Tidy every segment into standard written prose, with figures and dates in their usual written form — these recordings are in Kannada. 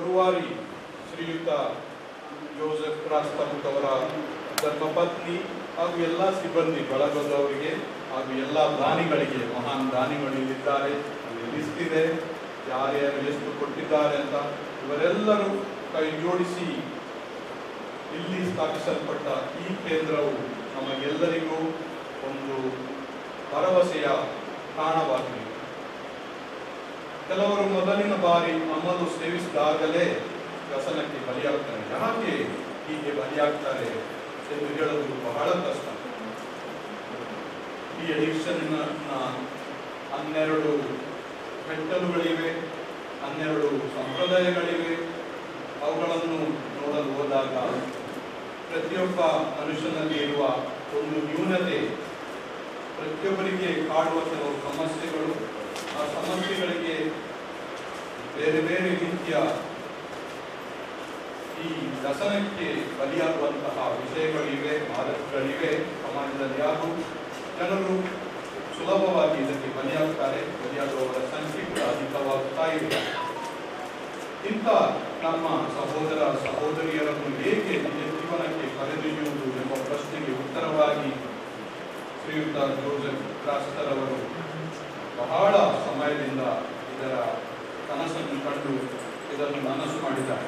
ರೂವಾರಿ ಶ್ರೀಯುತ ಜೋಸೆಫ್ ಕ್ರಾಸ್ತಮುಖ್ ಅವರ ಧರ್ಮಪತ್ನಿ ಹಾಗೂ ಎಲ್ಲ ಸಿಬ್ಬಂದಿ ಬಳಗದವರಿಗೆ ಹಾಗೂ ಎಲ್ಲ ದಾನಿಗಳಿಗೆ, ಮಹಾನ್ ದಾನಿಗಳು ಇಲ್ಲಿದ್ದಾರೆ, ಅಲ್ಲಿ ಲಿಸ್ಟ್ ಇದೆ ಯಾರ್ಯಾರು ಎಷ್ಟು ಕೊಟ್ಟಿದ್ದಾರೆ ಅಂತ. ಇವರೆಲ್ಲರೂ ಕೈ ಜೋಡಿಸಿ ಇಲ್ಲಿ ಸ್ಥಾಪಿಸಲ್ಪಟ್ಟ ಈ ಕೇಂದ್ರವು ನಮಗೆಲ್ಲರಿಗೂ ಒಂದು ಭರವಸೆಯ ತಾಣವಾಗಿದೆ. ಕೆಲವರು ಮೊದಲಿನ ಬಾರಿ ನಮ್ಮನ್ನು ಸೇವಿಸಿದಾಗಲೇ ವ್ಯಸನಕ್ಕೆ ಬಲಿಯಾಗ್ತಾರೆ. ಯಾಕೆ ಹೀಗೆ ಬಲಿಯಾಗ್ತಾರೆ ಎಂದು ಹೇಳೋದು ಬಹಳ ಕಷ್ಟ. ಈ ಅಡಿಕ್ಷನ್ನ 12 ಮೆಟ್ಟಲುಗಳಿವೆ, 12 ಸಂಪ್ರದಾಯಗಳಿವೆ. ಅವುಗಳನ್ನು ನೋಡಲು ಹೋದಾಗ ಪ್ರತಿಯೊಬ್ಬ ಮನುಷ್ಯನಲ್ಲಿ ಇರುವ ಒಂದು ನ್ಯೂನತೆ, ಪ್ರತಿಯೊಬ್ಬರಿಗೆ ಕಾಡುವ ಕೆಲವು ಸಮಸ್ಯೆಗಳು, ಆ ಸಮಸ್ಯೆಗಳಿಗೆ ಬೇರೆ ಬೇರೆ ರೀತಿಯ ಈ ವ್ಯಸನಕ್ಕೆ ಬಲಿಯಾಗುವಂತಹ ವಿಷಯಗಳಿವೆ, ಮಾದಕಗಳಿವೆ ಸಮಾಜದಲ್ಲಿ. ಹಾಗೂ ಜನರು ಸುಲಭವಾಗಿ ಇದಕ್ಕೆ ಬಲಿಯಾಗುತ್ತಾರೆ. ಬಲಿಯಾಗುವವರ ಸಂಖ್ಯೆ ಕೂಡ ಅಧಿಕವಾಗುತ್ತಾ ಇದೆ. ಇಂಥ ನಮ್ಮ ಸಹೋದರ ಸಹೋದರಿಯರನ್ನು ಹೇಗೆ ನಿಜ ಜೀವನಕ್ಕೆ ಕರೆದೊಯ್ಯುವುದು ಎಂಬ ಪ್ರಶ್ನೆಗೆ ಉತ್ತರವಾಗಿ ಶ್ರೀಯುತ ಜೋಸೆಫ್ ಕ್ರಾಸ್ತರ್ ಅವರು ಬಹಳ ಸಮಯದಿಂದ ಇದರ ಕನಸನ್ನು ಕಂಡು ಇದನ್ನು ಮನಸ್ಸು ಮಾಡಿದ್ದಾರೆ.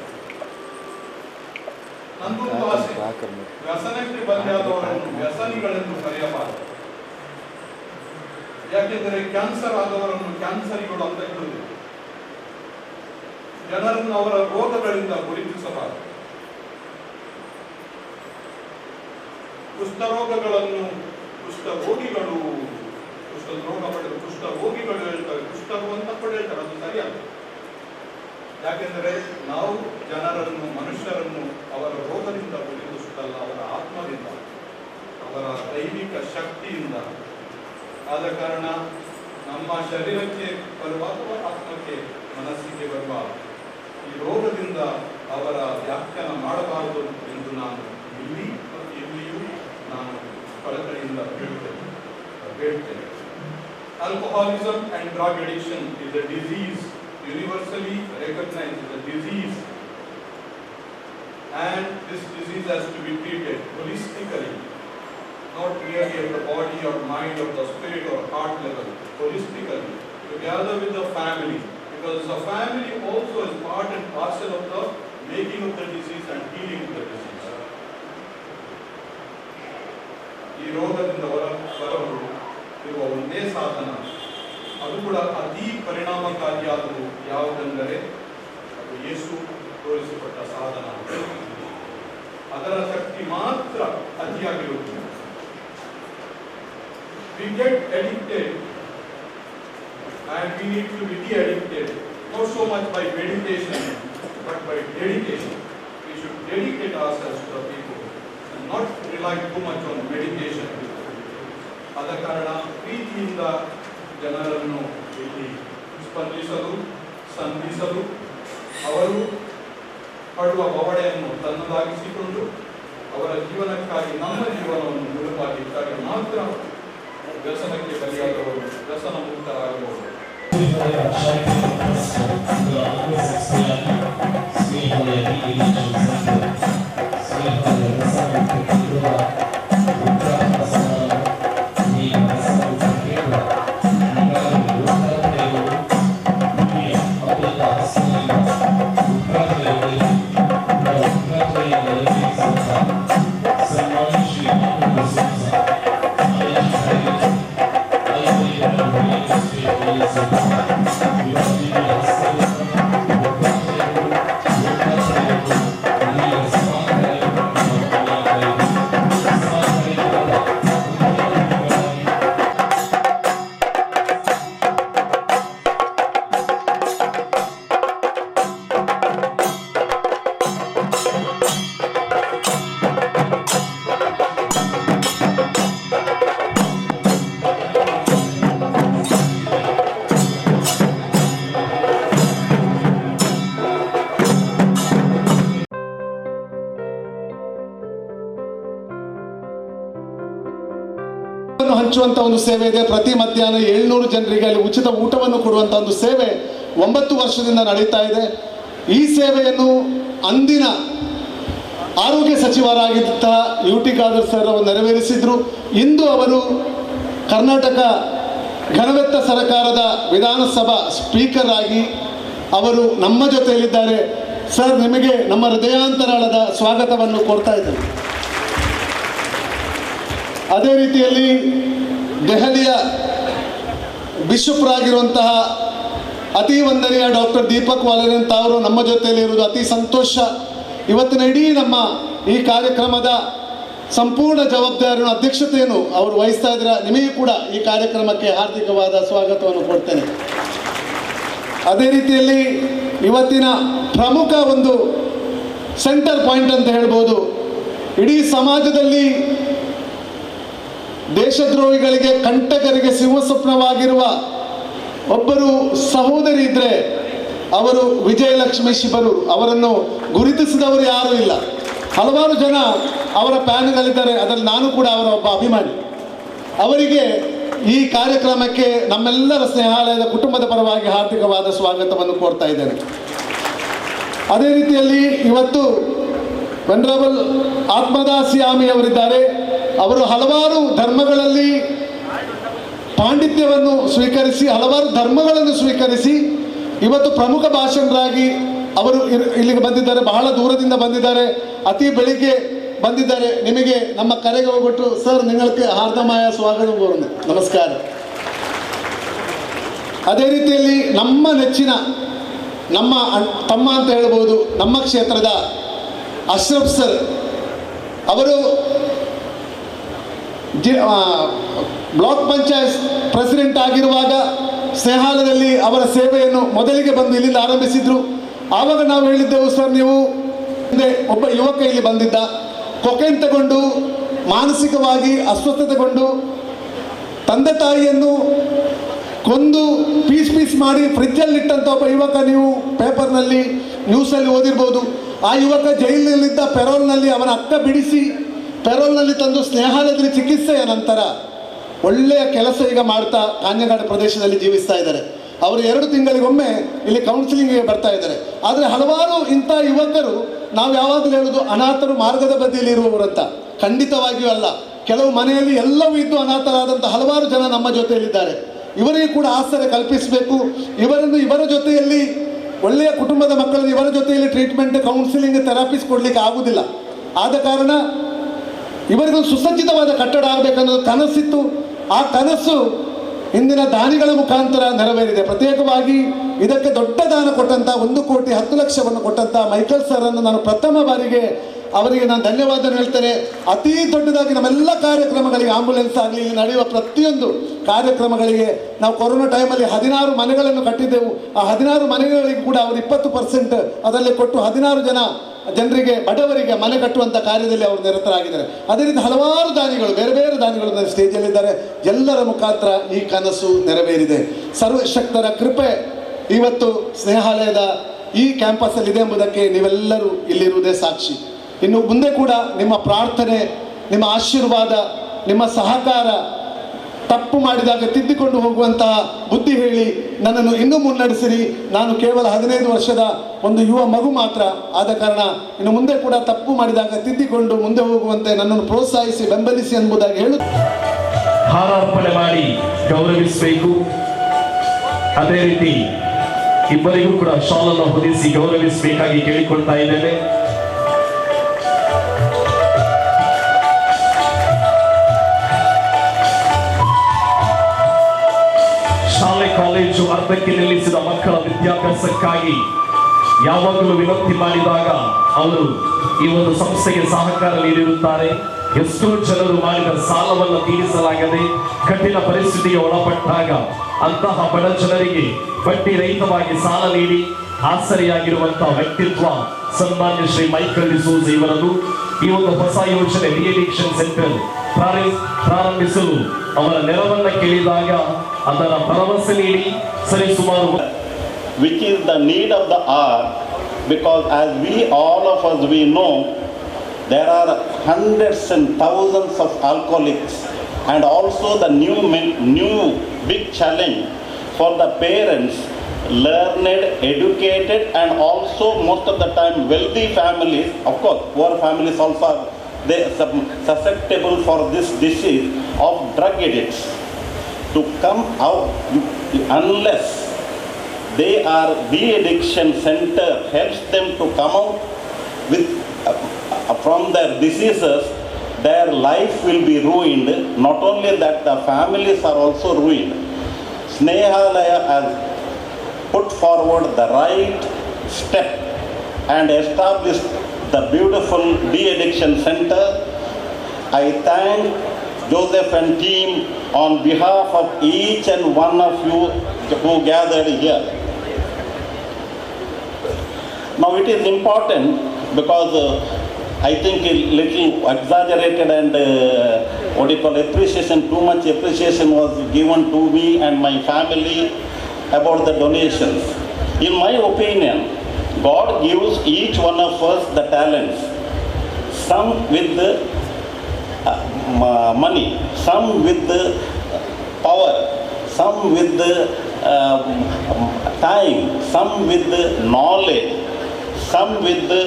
ನಂದೊಂದು ಆಸೆ, ವ್ಯಸನಕ್ಕೆ ಬಲಿಯಾದವರನ್ನು ವ್ಯಸನಿಗಳೆಂದು ಕರೆಯಬಾರದು. ಯಾಕೆಂದರೆ ಕ್ಯಾನ್ಸರ್ ಆದವರನ್ನು ಕ್ಯಾನ್ಸರಿಗಳು ಅಂತ ಹೇಳುವುದಿಲ್ಲ. ಜನರನ್ನು ಅವರ ರೋಗಗಳಿಂದ ಗುರುತಿಸಬಾರದು. ಕುಷ್ಠರೋಗಗಳನ್ನು ಕುಷ್ಠರೋಗಿಗಳು, ಕುಷ್ಠರೋಗಿಗಳು ಹೇಳ್ತಾರೆ, ಕುಷ್ಠರು ಅಂತ ಕೂಡ ಹೇಳ್ತಾರೆ. ಅದು ಸರಿಯಲ್ಲ. ಯಾಕೆಂದರೆ ನಾವು ಜನರನ್ನು, ಮನುಷ್ಯರನ್ನು ಅವರ ರೋಗದಿಂದ ಗುರುತಿಸುತ್ತಲ್ಲ, ಅವರ ಆತ್ಮದಿಂದ, ಅವರ ದೈವಿಕ ಶಕ್ತಿಯಿಂದ. ಆದ ಕಾರಣ ನಮ್ಮ ಶರೀರಕ್ಕೆ ಬರುವ ಅಥವಾ ಆತ್ಮಕ್ಕೆ, ಮನಸ್ಸಿಗೆ ಬರುವ ಈ ರೋಗದಿಂದ ಅವರ ವ್ಯಾಖ್ಯಾನ ಮಾಡಬಾರದು ಎಂದು ನಾನು ಇಲ್ಲಿಯೂ ನಾನು ಕಳಕಳಿಯಿಂದ ಹೇಳ್ತೇನೆ. Alcoholism and drug addiction is a disease universally recognized as a disease, and this disease has to be treated holistically, not merely at the body or mind or the spirit or heart level, holistically, together with the family, because the family also is part and parcel of the making of the disease and healing of the disease. ಈ ರೋಗದಿಂದ ಹೊರಬರಲು ಇರುವ ಒಂದೇ ಸಾಧನ, ಅದು ಕೂಡ ಅತಿ ಪರಿಣಾಮಕಾರಿಯಾದದು ಯಾವುದೆಂದರೆ ಅದು ಯೇಸು ತೋರಿಸಿಕೊಟ್ಟ ಸಾಧನ. ಅದರ ಶಕ್ತಿ ಮಾತ್ರ ಅತಿಯಾಗಿರುತ್ತದೆ. We get addicted and we need to be de-addicted, not so much by meditation but by dedication. We should dedicate ourselves to the people and not rely too much on meditation. ಆದ ಕಾರಣ ಪ್ರೀತಿಯಿಂದ ಜನರನ್ನು ಇಲ್ಲಿ ಸ್ಪಂದಿಸಲು, ಸಂಧಿಸಲು, ಅವರು ಪಡುವ ಬವಣೆಯನ್ನು ತನ್ನದಾಗಿಸಿಕೊಂಡು ಅವರ ಜೀವನಕ್ಕಾಗಿ ನಮ್ಮ ಜೀವನವನ್ನು ಮುಳುಪಾಗಿದ್ದಾಗ ಮಾತ್ರ ವ್ಯಸನಕ್ಕೆ ಬಲಿಯಾದವರು ವ್ಯಸನ ಮುಕ್ತರಾಗಬಹುದು. ಹಂಚುವಂತ ಒಂದು ಸೇವೆ ಇದೆ. ಪ್ರತಿ ಮಧ್ಯಾಹ್ನ 700 ಜನರಿಗೆ ಅಲ್ಲಿ ಉಚಿತ ಊಟವನ್ನು ಕೊಡುವಂತ ಒಂದು ಸೇವೆ 9 ವರ್ಷದಿಂದ ನಡೀತಾ ಇದೆ. ಈ ಸೇವೆಯನ್ನು ಅಂದಿನ ಆರೋಗ್ಯ ಸಚಿವರಾಗಿದ್ದ ಯು ಟಿ ಖಾದರ್ ಸರ್ ಅವರು ನೆರವೇರಿಸಿದರು. ಇಂದು ಅವರು ಕರ್ನಾಟಕ ಘನವೆತ್ತ ಸರ್ಕಾರದ ವಿಧಾನಸಭಾ ಸ್ಪೀಕರ್ ಆಗಿ ಅವರು ನಮ್ಮ ಜೊತೆಯಲ್ಲಿದ್ದಾರೆ. ಸರ್, ನಿಮಗೆ ನಮ್ಮ ಹೃದಯಾಂತರಾಳದ ಸ್ವಾಗತವನ್ನು ಕೋರ್ತಾ ಇದ್ದೇನೆ. ಅದೇ ರೀತಿಯಲ್ಲಿ ದೆಹಲಿಯ ಬಿಷಪ್ರಾಗಿರುವಂತಹ ಅತಿ ವಂದನೀಯ ಡಾಕ್ಟರ್ ದೀಪಕ್ ವಾಲರಿಯನ್ ಅವರು ನಮ್ಮ ಜೊತೆಯಲ್ಲಿ ಇರುವುದು ಅತಿ ಸಂತೋಷ. ಇವತ್ತಿನ ಇಡೀ ನಮ್ಮ ಈ ಕಾರ್ಯಕ್ರಮದ ಸಂಪೂರ್ಣ ಜವಾಬ್ದಾರಿಯನ್ನು ಅಧ್ಯಕ್ಷತೆಯನ್ನು ಅವರು ವಹಿಸ್ತಾ ಇದ್ದಾರೆ. ನಿಮಗೆ ಕೂಡ ಈ ಕಾರ್ಯಕ್ರಮಕ್ಕೆ ಹಾರ್ದಿಕವಾದ ಸ್ವಾಗತವನ್ನು ಕೊಡ್ತೇನೆ. ಅದೇ ರೀತಿಯಲ್ಲಿ ಇವತ್ತಿನ ಪ್ರಮುಖ ಒಂದು ಸೆಂಟರ್ ಪಾಯಿಂಟ್ ಅಂತ ಹೇಳ್ಬೋದು, ಇಡೀ ಸಮಾಜದಲ್ಲಿ ದೇಶದ್ರೋಹಿಗಳಿಗೆ ಕಂಟಕರಿಗೆ ಸಿಂಹಸ್ವಪ್ನವಾಗಿರುವ ಒಬ್ಬರು ಸಹೋದರಿ ಇದ್ದರೆ ಅವರು ವಿಜಯಲಕ್ಷ್ಮಿ ಶಿಬರು. ಅವರನ್ನು ಗುರುತಿಸಿದವರು ಯಾರೂ ಇಲ್ಲ. ಹಲವಾರು ಜನ ಅವರ ಫ್ಯಾನ್ಗಳಿದ್ದಾರೆ, ಅದರಲ್ಲಿ ನಾನು ಕೂಡ ಅವರ ಒಬ್ಬ ಅಭಿಮಾನಿ. ಅವರಿಗೆ ಈ ಕಾರ್ಯಕ್ರಮಕ್ಕೆ ನಮ್ಮೆಲ್ಲರ ಸ್ನೇಹಾಲಯದ ಕುಟುಂಬದ ಪರವಾಗಿ ಹಾರ್ದಿಕವಾದ ಸ್ವಾಗತವನ್ನು ಕೋರ್ತಾ ಇದ್ದೇನೆ. ಅದೇ ರೀತಿಯಲ್ಲಿ ಇವತ್ತು ವೆನರಬಲ್ ಆತ್ಮದಾಸ್ ಯಾಮಿ ಅವರಿದ್ದಾರೆ. ಅವರು ಹಲವಾರು ಧರ್ಮಗಳಲ್ಲಿ ಪಾಂಡಿತ್ಯವನ್ನು ಸ್ವೀಕರಿಸಿ ಹಲವಾರು ಧರ್ಮಗಳನ್ನು ಸ್ವೀಕರಿಸಿ ಇವತ್ತು ಪ್ರಮುಖ ಭಾಷಣರಾಗಿ ಅವರು ಇಲ್ಲಿಗೆ ಬಂದಿದ್ದಾರೆ. ಬಹಳ ದೂರದಿಂದ ಬಂದಿದ್ದಾರೆ, ಅತಿ ಬೆಳಿಗ್ಗೆ ಬಂದಿದ್ದಾರೆ. ನಿಮಗೆ ನಮ್ಮ ಕರೆಗೆ ಹೋಗ್ಬಿಟ್ಟು ಸರ್ ನಿಮಗೆ ಹಾರ್ದಮಾಯ ಸ್ವಾಗತ ಕೋರುತ್ತೇನೆ. ನಮಸ್ಕಾರ. ಅದೇ ರೀತಿಯಲ್ಲಿ ನಮ್ಮ ನೆಚ್ಚಿನ ನಮ್ಮ ತಮ್ಮ ಅಂತ ಹೇಳ್ಬೋದು, ನಮ್ಮ ಕ್ಷೇತ್ರದ ಅಶ್ರಫ್ ಸರ್ ಅವರು ಬ್ಲಾಕ್ ಪಂಚಾಯತ್ ಪ್ರೆಸಿಡೆಂಟ್ ಆಗಿರುವಾಗ ಸ್ನೇಹಾಲಯದಲ್ಲಿ ಅವರ ಸೇವೆಯನ್ನು ಮೊದಲಿಗೆ ಬಂದು ಇಲ್ಲಿಂದ ಆರಂಭಿಸಿದ್ರು. ಆವಾಗ ನಾವು ಹೇಳಿದ್ದೆವು, ಸರ್ ನೀವು ಒಬ್ಬ ಯುವಕ ಇಲ್ಲಿ ಬಂದಿದ್ದ, ಕೊಕೇನ್ ತಗೊಂಡು ಮಾನಸಿಕವಾಗಿ ಅಸ್ವಸ್ಥತೆಗೊಂಡು ತಂದೆ ತಾಯಿಯನ್ನು ಕೊಂದು ಪೀಸ್ ಮಾಡಿ ಫ್ರಿಜ್ಜಲ್ಲಿಟ್ಟಂಥ ಒಬ್ಬ ಯುವಕ, ನೀವು ಪೇಪರ್ನಲ್ಲಿ ನ್ಯೂಸಲ್ಲಿ ಓದಿರ್ಬೋದು. ಆ ಯುವಕ ಜೈಲಿನಲ್ಲಿದ್ದ ಪೆರೋಲ್ನಲ್ಲಿ ಅವನ ಅಕ್ಕ ಬಿಡಿಸಿ ಪೆರೋಲ್ನಲ್ಲಿ ತಂದು ಸ್ನೇಹಾಲಯದಲ್ಲಿ ಚಿಕಿತ್ಸೆಯ ನಂತರ ಒಳ್ಳೆಯ ಕೆಲಸ ಈಗ ಮಾಡ್ತಾ ಕಾಂಜಂಗಾಡು ಪ್ರದೇಶದಲ್ಲಿ ಜೀವಿಸ್ತಾ ಇದ್ದಾರೆ. ಅವರು 2 ತಿಂಗಳಿಗೊಮ್ಮೆ ಇಲ್ಲಿ ಕೌನ್ಸಿಲಿಂಗ್ಗೆ ಬರ್ತಾ ಇದ್ದಾರೆ. ಆದರೆ ಹಲವಾರು ಇಂಥ ಯುವಕರು, ನಾವು ಯಾವಾಗಲೂ ಹೇಳೋದು ಅನಾಥರು ಮಾರ್ಗದ ಬದಿಯಲ್ಲಿ ಇರುವವರಂತ. ಖಂಡಿತವಾಗಿಯೂ ಅಲ್ಲ. ಕೆಲವು ಮನೆಯಲ್ಲಿ ಎಲ್ಲವೂ ಇದ್ದು ಅನಾಥರಾದಂಥ ಹಲವಾರು ಜನ ನಮ್ಮ ಜೊತೆಯಲ್ಲಿದ್ದಾರೆ. ಇವರಿಗೆ ಕೂಡ ಆಸರೆ ಕಲ್ಪಿಸಬೇಕು. ಇವರನ್ನು ಇವರ ಜೊತೆಯಲ್ಲಿ ಒಳ್ಳೆಯ ಕುಟುಂಬದ ಮಕ್ಕಳನ್ನು ಇವರ ಜೊತೆಯಲ್ಲಿ ಟ್ರೀಟ್ಮೆಂಟ್, ಕೌನ್ಸಿಲಿಂಗ್, ಥೆರಪಿಸ್ ಕೊಡಲಿಕ್ಕೆ ಆಗುವುದಿಲ್ಲ. ಆದ ಕಾರಣ ಇವರಿಗೊಂದು ಸುಸಜ್ಜಿತವಾದ ಕಟ್ಟಡ ಆಗಬೇಕನ್ನೋದು ಕನಸಿತ್ತು. ಆ ಕನಸು ಇಂದಿನ ದಾನಿಗಳ ಮುಖಾಂತರ ನೆರವೇರಿದೆ. ಪ್ರತ್ಯೇಕವಾಗಿ ಇದಕ್ಕೆ ದೊಡ್ಡ ದಾನ ಕೊಟ್ಟಂಥ 1,10,00,000 ಕೊಟ್ಟಂಥ ಮೈಕಲ್ ಸರನ್ನು ನಾನು ಪ್ರಥಮ ಬಾರಿಗೆ ಅವರಿಗೆ ನಾನು ಧನ್ಯವಾದ ಹೇಳ್ತೇನೆ. ಅತೀ ದೊಡ್ಡದಾಗಿ ನಮ್ಮೆಲ್ಲ ಕಾರ್ಯಕ್ರಮಗಳಿಗೆ, ಆಂಬುಲೆನ್ಸ್ ಆಗಲಿ, ಇಲ್ಲಿ ನಡೆಯುವ ಪ್ರತಿಯೊಂದು ಕಾರ್ಯಕ್ರಮಗಳಿಗೆ ನಾವು ಕೊರೋನಾ ಟೈಮಲ್ಲಿ 16 ಮನೆಗಳನ್ನು ಕಟ್ಟಿದ್ದೆವು. ಆ 16 ಮನೆಗಳಿಗೆ ಕೂಡ ಅವರು 20% ಅದರಲ್ಲಿ ಕೊಟ್ಟು 16 ಜನರಿಗೆ, ಬಡವರಿಗೆ ಮನೆ ಕಟ್ಟುವಂಥ ಕಾರ್ಯದಲ್ಲಿ ಅವರು ನಿರತರಾಗಿದ್ದಾರೆ. ಅದೇ ರೀತಿ ಹಲವಾರು ದಾನಿಗಳು, ಬೇರೆ ಬೇರೆ ದಾನಿಗಳು ಸ್ಟೇಜಲ್ಲಿದ್ದಾರೆ. ಎಲ್ಲರ ಮುಖಾಂತರ ಈ ಕನಸು ನೆರವೇರಿದೆ. ಸರ್ವಶಕ್ತರ ಕೃಪೆ ಇವತ್ತು ಸ್ನೇಹಾಲಯದ ಈ ಕ್ಯಾಂಪಸ್ಸಲ್ಲಿದೆ ಎಂಬುದಕ್ಕೆ ನೀವೆಲ್ಲರೂ ಇಲ್ಲಿರುವುದೇ ಸಾಕ್ಷಿ. ಇನ್ನು ಮುಂದೆ ಕೂಡ ನಿಮ್ಮ ಪ್ರಾರ್ಥನೆ, ನಿಮ್ಮ ಆಶೀರ್ವಾದ, ನಿಮ್ಮ ಸಹಕಾರ, ತಪ್ಪು ಮಾಡಿದಾಗ ತಿದ್ದಿಕೊಂಡು ಹೋಗುವಂತಹ ಬುದ್ಧಿ ಹೇಳಿ ನನ್ನನ್ನು ಇನ್ನೂ ಮುನ್ನಡೆಸಿರಿ. ನಾನು ಕೇವಲ 15 ವರ್ಷದ ಒಂದು ಯುವ ಮಗು ಮಾತ್ರ. ಆದ ಕಾರಣ ಇನ್ನು ಮುಂದೆ ಕೂಡ ತಪ್ಪು ಮಾಡಿದಾಗ ತಿದ್ದಿಕೊಂಡು ಮುಂದೆ ಹೋಗುವಂತೆ ನನ್ನನ್ನು ಪ್ರೋತ್ಸಾಹಿಸಿ, ಬೆಂಬಲಿಸಿ ಎಂಬುದಾಗಿ ಹೇಳು. ಹಾರಾರ್ಪಣೆ ಮಾಡಿ ಗೌರವಿಸಬೇಕು. ಅದೇ ರೀತಿ ಇಬ್ಬರಿಗೂ ಕೂಡ ಶಾಲನ್ನು ಹೊದಿಸಿ ಗೌರವಿಸಬೇಕಾಗಿ ಕೇಳಿಕೊಳ್ತಾ ಇದ್ದೇನೆ. ಶಾಲೆ ಕಾಲೇಜು ಅರ್ಧಕ್ಕೆ ನಿಲ್ಲಿಸಿದ ಮಕ್ಕಳ ವಿದ್ಯಾಭ್ಯಾಸಕ್ಕಾಗಿ ಯಾವಾಗಲೂ ವಿನಂತಿ ಮಾಡಿದಾಗ ಅವರು ಈ ಒಂದು ಸಂಸ್ಥೆಗೆ ಸಹಕಾರ ನೀಡಿರುತ್ತಾರೆ. ಎಷ್ಟೋ ಜನರು ಮಾಡಿದ ಸಾಲವನ್ನು ತೀರಿಸಲಾಗದೆ ಕಠಿಣ ಪರಿಸ್ಥಿತಿಗೆ ಒಳಪಟ್ಟಾಗ ಅಂತಹ ಬಡ ಜನರಿಗೆ ಬಡ್ಡಿ ರಹಿತವಾಗಿ ಸಾಲ ನೀಡಿ ಆಸರೆಯಾಗಿರುವಂತಹ ವ್ಯಕ್ತಿತ್ವ ಸನ್ಮಾನ್ಯ ಶ್ರೀ ಮೈಕಲ್ ಡಿಸೋಜ ಇವರನ್ನು ಈ ಒಂದು ಹೊಸ ಯೋಜನೆ ರಿಎಡಿಕ್ಷನ್ ಸೆಂಟರ್ ಪ್ರಾರಂಭಿಸಲು ಅವರ ನೆರವನ್ನ ಕೇಳಿದಾಗ ಅದರ ಭರವಸೆ ನೀಡಿ ಸರಿಸುಮಾರು which is the need of the hour, because as we all of us we know there are hundreds and thousands of alcoholics, and also the new big challenge for the parents learned, educated, and also most of the time wealthy families, of course, poor families also are they susceptible for this disease of drug addicts to come out unless they are de-addiction center helps them to come out with from their diseases. Their life will be ruined. Not only that, the families are also ruined. Snehalaya has put forward the right step and established the beautiful de-addiction center. I thank Joseph and team on behalf of each and one of you who gathered here. Now it is important because I think a little exaggerated and appreciation, too much appreciation was given to me and my family about the donations. In my opinion, God gives each one of us the talents, some with the money, some with the power, some with the time, some with the knowledge, some with the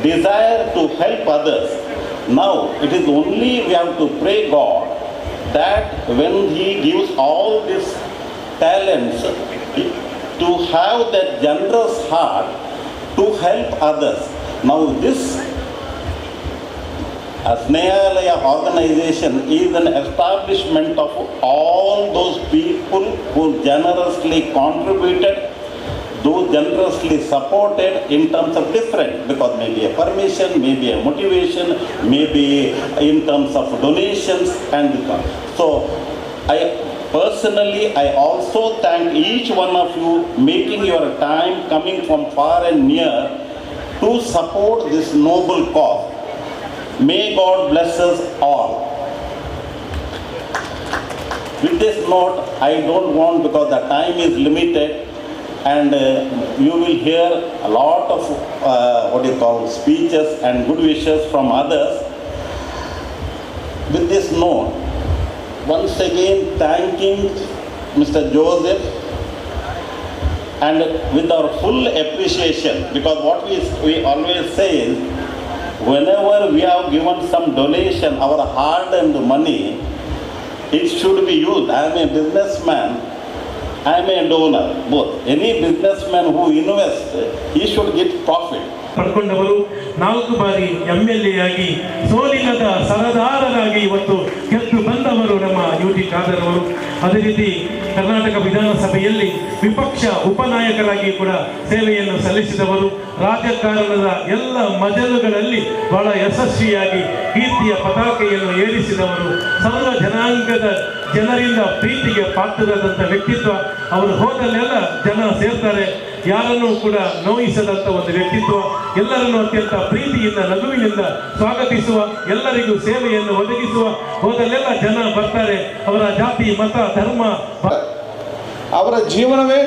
desire to help others. Now it is only we have to pray God that when He gives all these talents, to have that generous heart to help others. Now this Snehalaya organization is an establishment of all those people who generously contributed, those generously supported in terms of different, because maybe a permission, maybe a motivation, maybe in terms of donations and so personally, I also thank each one of you making your time coming from far and near to support this noble cause. May God bless us all. With this note, I don't want, because the time is limited, and you will hear a lot of speeches and good wishes from others. With this note, once again thanking Mr. Joseph, and with our full appreciation, because what we always say is, whenever we have given some donation, our hard-earned money, it should be used. I am a businessman, I am a donor, both. Any businessman who invests, he should get profit. ಪಡ್ಕೊಂಡವರು 4 ಬಾರಿ MLA ಆಗಿ ಸೋಲಿಲ್ಲದ ಸರದಾರರಾಗಿ ಇವತ್ತು ಗೆದ್ದು ಬಂದವರು ನಮ್ಮ UT ಖಾದರ್ ಅವರು. ಅದೇ ರೀತಿ ಕರ್ನಾಟಕ ವಿಧಾನಸಭೆಯಲ್ಲಿ ವಿಪಕ್ಷ ಉಪನಾಯಕರಾಗಿ ಕೂಡ ಸೇವೆಯನ್ನು ಸಲ್ಲಿಸಿದವರು. ರಾಜಕಾರಣದ ಎಲ್ಲ ಮಜಲುಗಳಲ್ಲಿ ಬಹಳ ಯಶಸ್ವಿಯಾಗಿ ಕೀರ್ತಿಯ ಪತಾಕೆಯನ್ನು ಏರಿಸಿದವರು. ಸರ್ವ ಜನಾಂಗದ ಜನರಿಂದ ಪ್ರೀತಿಗೆ ಪಾತ್ರರಾದಂಥ ವ್ಯಕ್ತಿತ್ವ. ಅವರು ಹೋದಲ್ಲೆಲ್ಲ ಜನ ಸೇರ್ತಾರೆ, ಯಾರನ್ನೂ ಕೂಡ ನೋಯಿಸದಂಥ ಒಂದು ವ್ಯಕ್ತಿತ್ವ. ಎಲ್ಲರನ್ನು ಅತ್ಯಂತ ಪ್ರೀತಿಯಿಂದ ನಗುವಿನಿಂದ ಸ್ವಾಗತಿಸುವ, ಎಲ್ಲರಿಗೂ ಸೇವೆಯನ್ನು ಒದಗಿಸುವ. ಹೋದಲ್ಲೆಲ್ಲ ಜನ ಬರ್ತಾರೆ. ಅವರ ಜಾತಿ, ಮತ, ಧರ್ಮ, ಅವರ ಜೀವನವೇ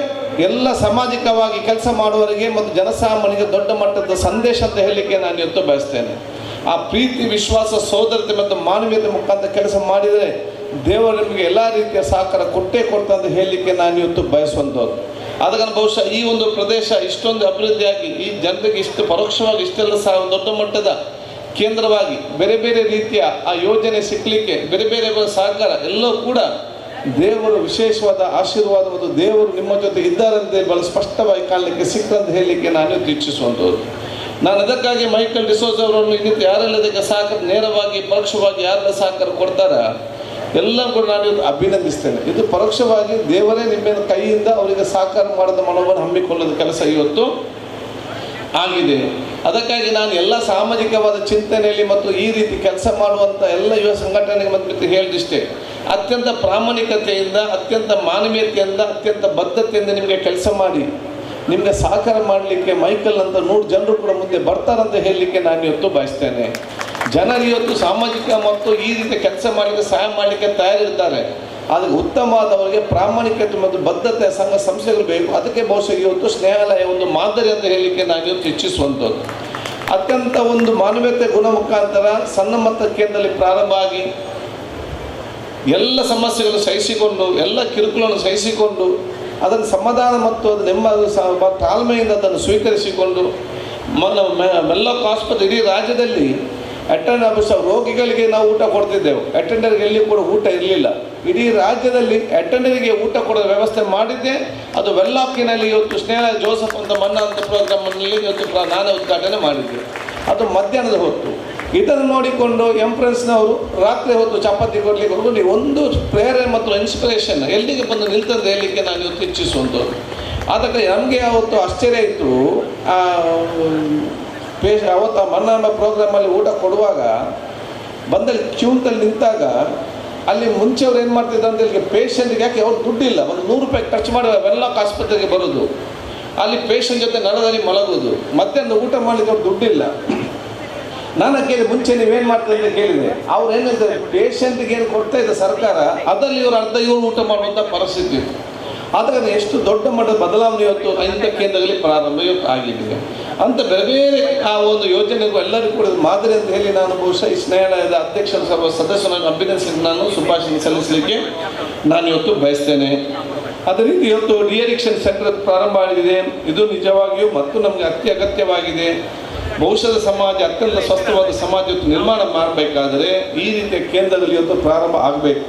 ಎಲ್ಲ ಸಾಮಾಜಿಕವಾಗಿ ಕೆಲಸ ಮಾಡುವವರಿಗೆ ಮತ್ತು ಜನಸಾಮಾನ್ಯರಿಗೆ ದೊಡ್ಡ ಮಟ್ಟದ ಸಂದೇಶ ಅಂತ ಹೇಳಲಿಕ್ಕೆ ನಾನು ಇವತ್ತು ಬಯಸ್ತೇನೆ. ಆ ಪ್ರೀತಿ, ವಿಶ್ವಾಸ, ಸೋದರತೆ ಮತ್ತು ಮಾನವೀಯತೆ ಮುಖಾಂತರ ಕೆಲಸ ಮಾಡಿದರೆ ದೇವರು ನಿಮಗೆ ಎಲ್ಲ ರೀತಿಯ ಸಹಕಾರ ಕೊಟ್ಟೇ ಕೊಡ್ತಂತ ಹೇಳಲಿಕ್ಕೆ ನಾನು ಇವತ್ತು ಬಯಸುವಂಥದ್ದು. ಅದಕ್ಕೆ ಬಹುಶಃ ಈ ಒಂದು ಪ್ರದೇಶ ಇಷ್ಟೊಂದು ಅಭಿವೃದ್ಧಿಯಾಗಿ ಈ ಜನರಿಗೆ ಇಷ್ಟು ಪರೋಕ್ಷವಾಗಿ ಇಷ್ಟೆಲ್ಲ ದೊಡ್ಡ ಮಟ್ಟದ ಕೇಂದ್ರವಾಗಿ ಬೇರೆ ಬೇರೆ ರೀತಿಯ ಆ ಯೋಜನೆ ಸಿಕ್ಕಲಿಕ್ಕೆ ಬೇರೆ ಬೇರೆ ಸಹಕಾರ ಎಲ್ಲವೂ ಕೂಡ ದೇವರು ವಿಶೇಷವಾದ ಆಶೀರ್ವಾದ ಮತ್ತು ದೇವರು ನಿಮ್ಮ ಜೊತೆ ಇದ್ದಾರಂತೆ ಬಹಳ ಸ್ಪಷ್ಟವಾಗಿ ಕಾಣಲಿಕ್ಕೆ ಸಿಕ್ಕಂತ ಹೇಳಲಿಕ್ಕೆ ನಾನು ಇಚ್ಛಿಸುವಂಥದ್ದು. ನಾನು ಅದಕ್ಕಾಗಿ ಮೈಕಲ್ ಡಿಸೋಜ್ ಅವರನ್ನು ಇನ್ನಿತ್ತು ಯಾರೆಲ್ಲ ಇದಕ್ಕೆ ಸಹಕಾರ ನೇರವಾಗಿ ಪರೋಕ್ಷವಾಗಿ ಯಾರೆಲ್ಲ ಸಹಕಾರ ಕೊಡ್ತಾರ ಎಲ್ಲ ಕೂಡ ನಾನು ಇವತ್ತು ಅಭಿನಂದಿಸ್ತೇನೆ. ಇದು ಪರೋಕ್ಷವಾಗಿ ದೇವರೇ ನಿಮ್ಮ ಕೈಯಿಂದ ಅವರಿಗೆ ಸಹಕಾರ ಮಾಡಿದ ಮನೋಭಾವ ಹಮ್ಮಿಕೊಳ್ಳೋದ ಕೆಲಸ ಇವತ್ತು ಆಗಿದೆ. ಅದಕ್ಕಾಗಿ ನಾನು ಎಲ್ಲ ಸಾಮಾಜಿಕವಾದ ಚಿಂತನೆಯಲ್ಲಿ ಮತ್ತು ಈ ರೀತಿ ಕೆಲಸ ಮಾಡುವಂಥ ಎಲ್ಲ ಯುವ ಸಂಘಟನೆಗೆ ಮತ್ತು ಹೇಳಿದಿಷ್ಟೇ, ಅತ್ಯಂತ ಪ್ರಾಮಾಣಿಕತೆಯಿಂದ, ಅತ್ಯಂತ ಮಾನವೀಯತೆಯಿಂದ, ಅತ್ಯಂತ ಬದ್ಧತೆಯಿಂದ ನಿಮಗೆ ಕೆಲಸ ಮಾಡಿ ನಿಮಗೆ ಸಹಕಾರ ಮಾಡಲಿಕ್ಕೆ ಮೈಕಲ್ ಅಂತ 100 ಜನರು ಕೂಡ ಮುಂದೆ ಬರ್ತಾರಂತ ಹೇಳಲಿಕ್ಕೆ ನಾನು ಇವತ್ತು ಬಯಸ್ತೇನೆ. ಜನರು ಇವತ್ತು ಸಾಮಾಜಿಕ ಮತ್ತು ಈ ರೀತಿ ಕೆಲಸ ಮಾಡಲಿಕ್ಕೆ ಸಹಾಯ ಮಾಡಲಿಕ್ಕೆ ತಯಾರಿರ್ತಾರೆ. ಅದಕ್ಕೆ ಉತ್ತಮವಾದವರಿಗೆ ಪ್ರಾಮಾಣಿಕತೆ ಮತ್ತು ಬದ್ಧತೆ ಸಂಘ ಸಂಸ್ಥೆಗಳು ಬೇಕು. ಅದಕ್ಕೆ ಬಹುಶಃ ಇವತ್ತು ಸ್ನೇಹಾಲಯ ಒಂದು ಮಾದರಿ ಅಂತ ಹೇಳಲಿಕ್ಕೆ ನಾನು ಇವತ್ತು ಇಚ್ಛಿಸುವಂಥದ್ದು. ಅತ್ಯಂತ ಒಂದು ಮಾನವೀಯತೆ ಗುಣ ಮುಖಾಂತರ ಸಣ್ಣ ಮಟ್ಟ ಕೇಂದ್ರದಲ್ಲಿ ಪ್ರಾರಂಭ ಆಗಿ ಎಲ್ಲ ಸಮಸ್ಯೆಗಳನ್ನು ಸಹಿಸಿಕೊಂಡು, ಎಲ್ಲ ಕಿರುಕುಳನ್ನು ಸಹಿಸಿಕೊಂಡು, ಅದನ್ನು ಸಮಾಧಾನ ಮತ್ತು ಅದು ನೆಮ್ಮದಿ ತಾಳ್ಮೆಯಿಂದ ಅದನ್ನು ಸ್ವೀಕರಿಸಿಕೊಂಡು ಮೆಲ್ಲೋಕ್ ಆಸ್ಪತ್ರೆ ಇಡೀ ರಾಜ್ಯದಲ್ಲಿ ರೋಗಿಗಳಿಗೆ ನಾವು ಊಟ ಕೊಡ್ತಿದ್ದೆವು. ಅಟೆಂಡರ್ಗೆ ಎಲ್ಲಿ ಕೂಡ ಊಟ ಇರಲಿಲ್ಲ. ಇಡೀ ರಾಜ್ಯದಲ್ಲಿ ಅಟೆಂಡರಿಗೆ ಊಟ ಕೊಡೋ ವ್ಯವಸ್ಥೆ ಮಾಡಿದ್ದೆ. ಅದು ವೆಲ್ಲಾಕಿನಲ್ಲಿ ಇವತ್ತು ಸ್ನೇಹ ಜೋಸಫ್ ಅಂತ ಮನ್ನಾ ಅಂತ ಪ್ರೋಗ್ರಾಮಲ್ಲಿ ಇವತ್ತು ನಾನೇ ಉದ್ಘಾಟನೆ ಮಾಡಿದ್ದೆ. ಅದು ಮಧ್ಯಾಹ್ನದ ಹೊತ್ತು. ಇದನ್ನು ನೋಡಿಕೊಂಡು ಎಂಪ್ರೆನ್ಸ್ನವರು ರಾತ್ರಿ ಹೊತ್ತು ಚಪಾತಿ ಕೊಡಲಿಕ್ಕೆ ಹೋಗಿ ಒಂದು ಪ್ರೇರಣೆ ಮತ್ತು ಇನ್ಸ್ಪಿರೇಷನ್ ಎಲ್ಲಿಗೆ ಬಂದು ನಿಲ್ತಂದು ಹೇಳಲಿಕ್ಕೆ ನಾನು ಇವತ್ತು ಇಚ್ಛಿಸುವಂಥದ್ದು. ಅದಕ್ಕೆ ನಮಗೆ ಅವತ್ತು ಆಶ್ಚರ್ಯ ಇತ್ತು. ಅವತ್ತು ಮನ್ನಾ ಪ್ರೋಗ್ರಾಮಲ್ಲಿ ಊಟ ಕೊಡುವಾಗ ಬಂದಲ್ಲಿ ಕ್ಯೂಂತಲ್ಲಿ ನಿಂತಾಗ ಅಲ್ಲಿ ಮುಂಚೆ ಅವ್ರು ಏನು ಮಾಡ್ತಿದ್ರು ಅಂತ ಹೇಳಿ ಪೇಷಂಟ್ಗೆ ಯಾಕೆ ಅವ್ರು ದುಡ್ಡಿಲ್ಲ, ಒಂದು 100 ರೂಪಾಯಿ ಖರ್ಚು ಮಾಡಿ ವೆನ್ಲಾಕ್ ಆಸ್ಪತ್ರೆಗೆ ಬರೋದು, ಅಲ್ಲಿ ಪೇಷಂಟ್ ಜೊತೆ ನಳದಲ್ಲಿ ಮಲಗೋದು, ಮತ್ತೆ ಒಂದು ಊಟ ಮಾಡಲಿಕ್ಕೆ ಅವ್ರು ದುಡ್ಡಿಲ್ಲ. ನಾನು ಕೇಳಿ ಮುಂಚೆ ನೀವೇನು ಮಾಡ್ತೀರಿ ಅಂತ ಕೇಳಿದೆ. ಅವ್ರು ಏನು ಹೇಳ್ತಾರೆ, ಪೇಷಂಟ್ಗೆ ಏನು ಕೊಡ್ತಾ ಇದೆ ಸರ್ಕಾರ, ಅದರಲ್ಲಿ ಇವರು ಅರ್ಧ ಇವರು ಊಟ ಮಾಡುವಂಥ ಪರಿಸ್ಥಿತಿ ಇತ್ತು. ಆದರೆ ಎಷ್ಟು ದೊಡ್ಡ ಮಟ್ಟದ ಬದಲಾವಣೆ ಇವತ್ತು ಇಂಥ ಕೇಂದ್ರದಲ್ಲಿ ಪ್ರಾರಂಭ ಇವತ್ತು ಆಗಿದೆ ಅಂತ ಬೇರೆ ಬೇರೆ ಆ ಒಂದು ಯೋಜನೆಗೂ ಎಲ್ಲರಿಗೂ ಕೂಡ ಮಾದರಿ ಅಂತ ಹೇಳಿ ನಾನು ಬಹುಶಃ ಈ ನ್ಯಾಯಾಲಯದ ಅಧ್ಯಕ್ಷರ ಸದಸ್ಯನಾಗಿ ಅಭಿನಂದಿಸಿ ನಾನು ಶುಭಾಶಯ ಸಲ್ಲಿಸಲಿಕ್ಕೆ ನಾನು ಇವತ್ತು ಬಯಸ್ತೇನೆ. ಅದೇ ರೀತಿ ಇವತ್ತು ಡಿಅಡಿಕ್ಷನ್ ಸೆಂಟರ್ ಪ್ರಾರಂಭ ಆಗಿದೆ. ಇದು ನಿಜವಾಗಿಯೂ ಮತ್ತು ನಮಗೆ ಅತ್ಯಗತ್ಯವಾಗಿದೆ. ಭವಿಷ್ಯದ ಸಮಾಜ ಅತ್ಯಂತ ಸ್ವಸ್ಥವಾದ ಸಮಾಜ ಇವತ್ತು ನಿರ್ಮಾಣ ಮಾಡಬೇಕಾದರೆ ಈ ರೀತಿಯ ಕೇಂದ್ರದಲ್ಲಿ ಇವತ್ತು ಪ್ರಾರಂಭ ಆಗಬೇಕು.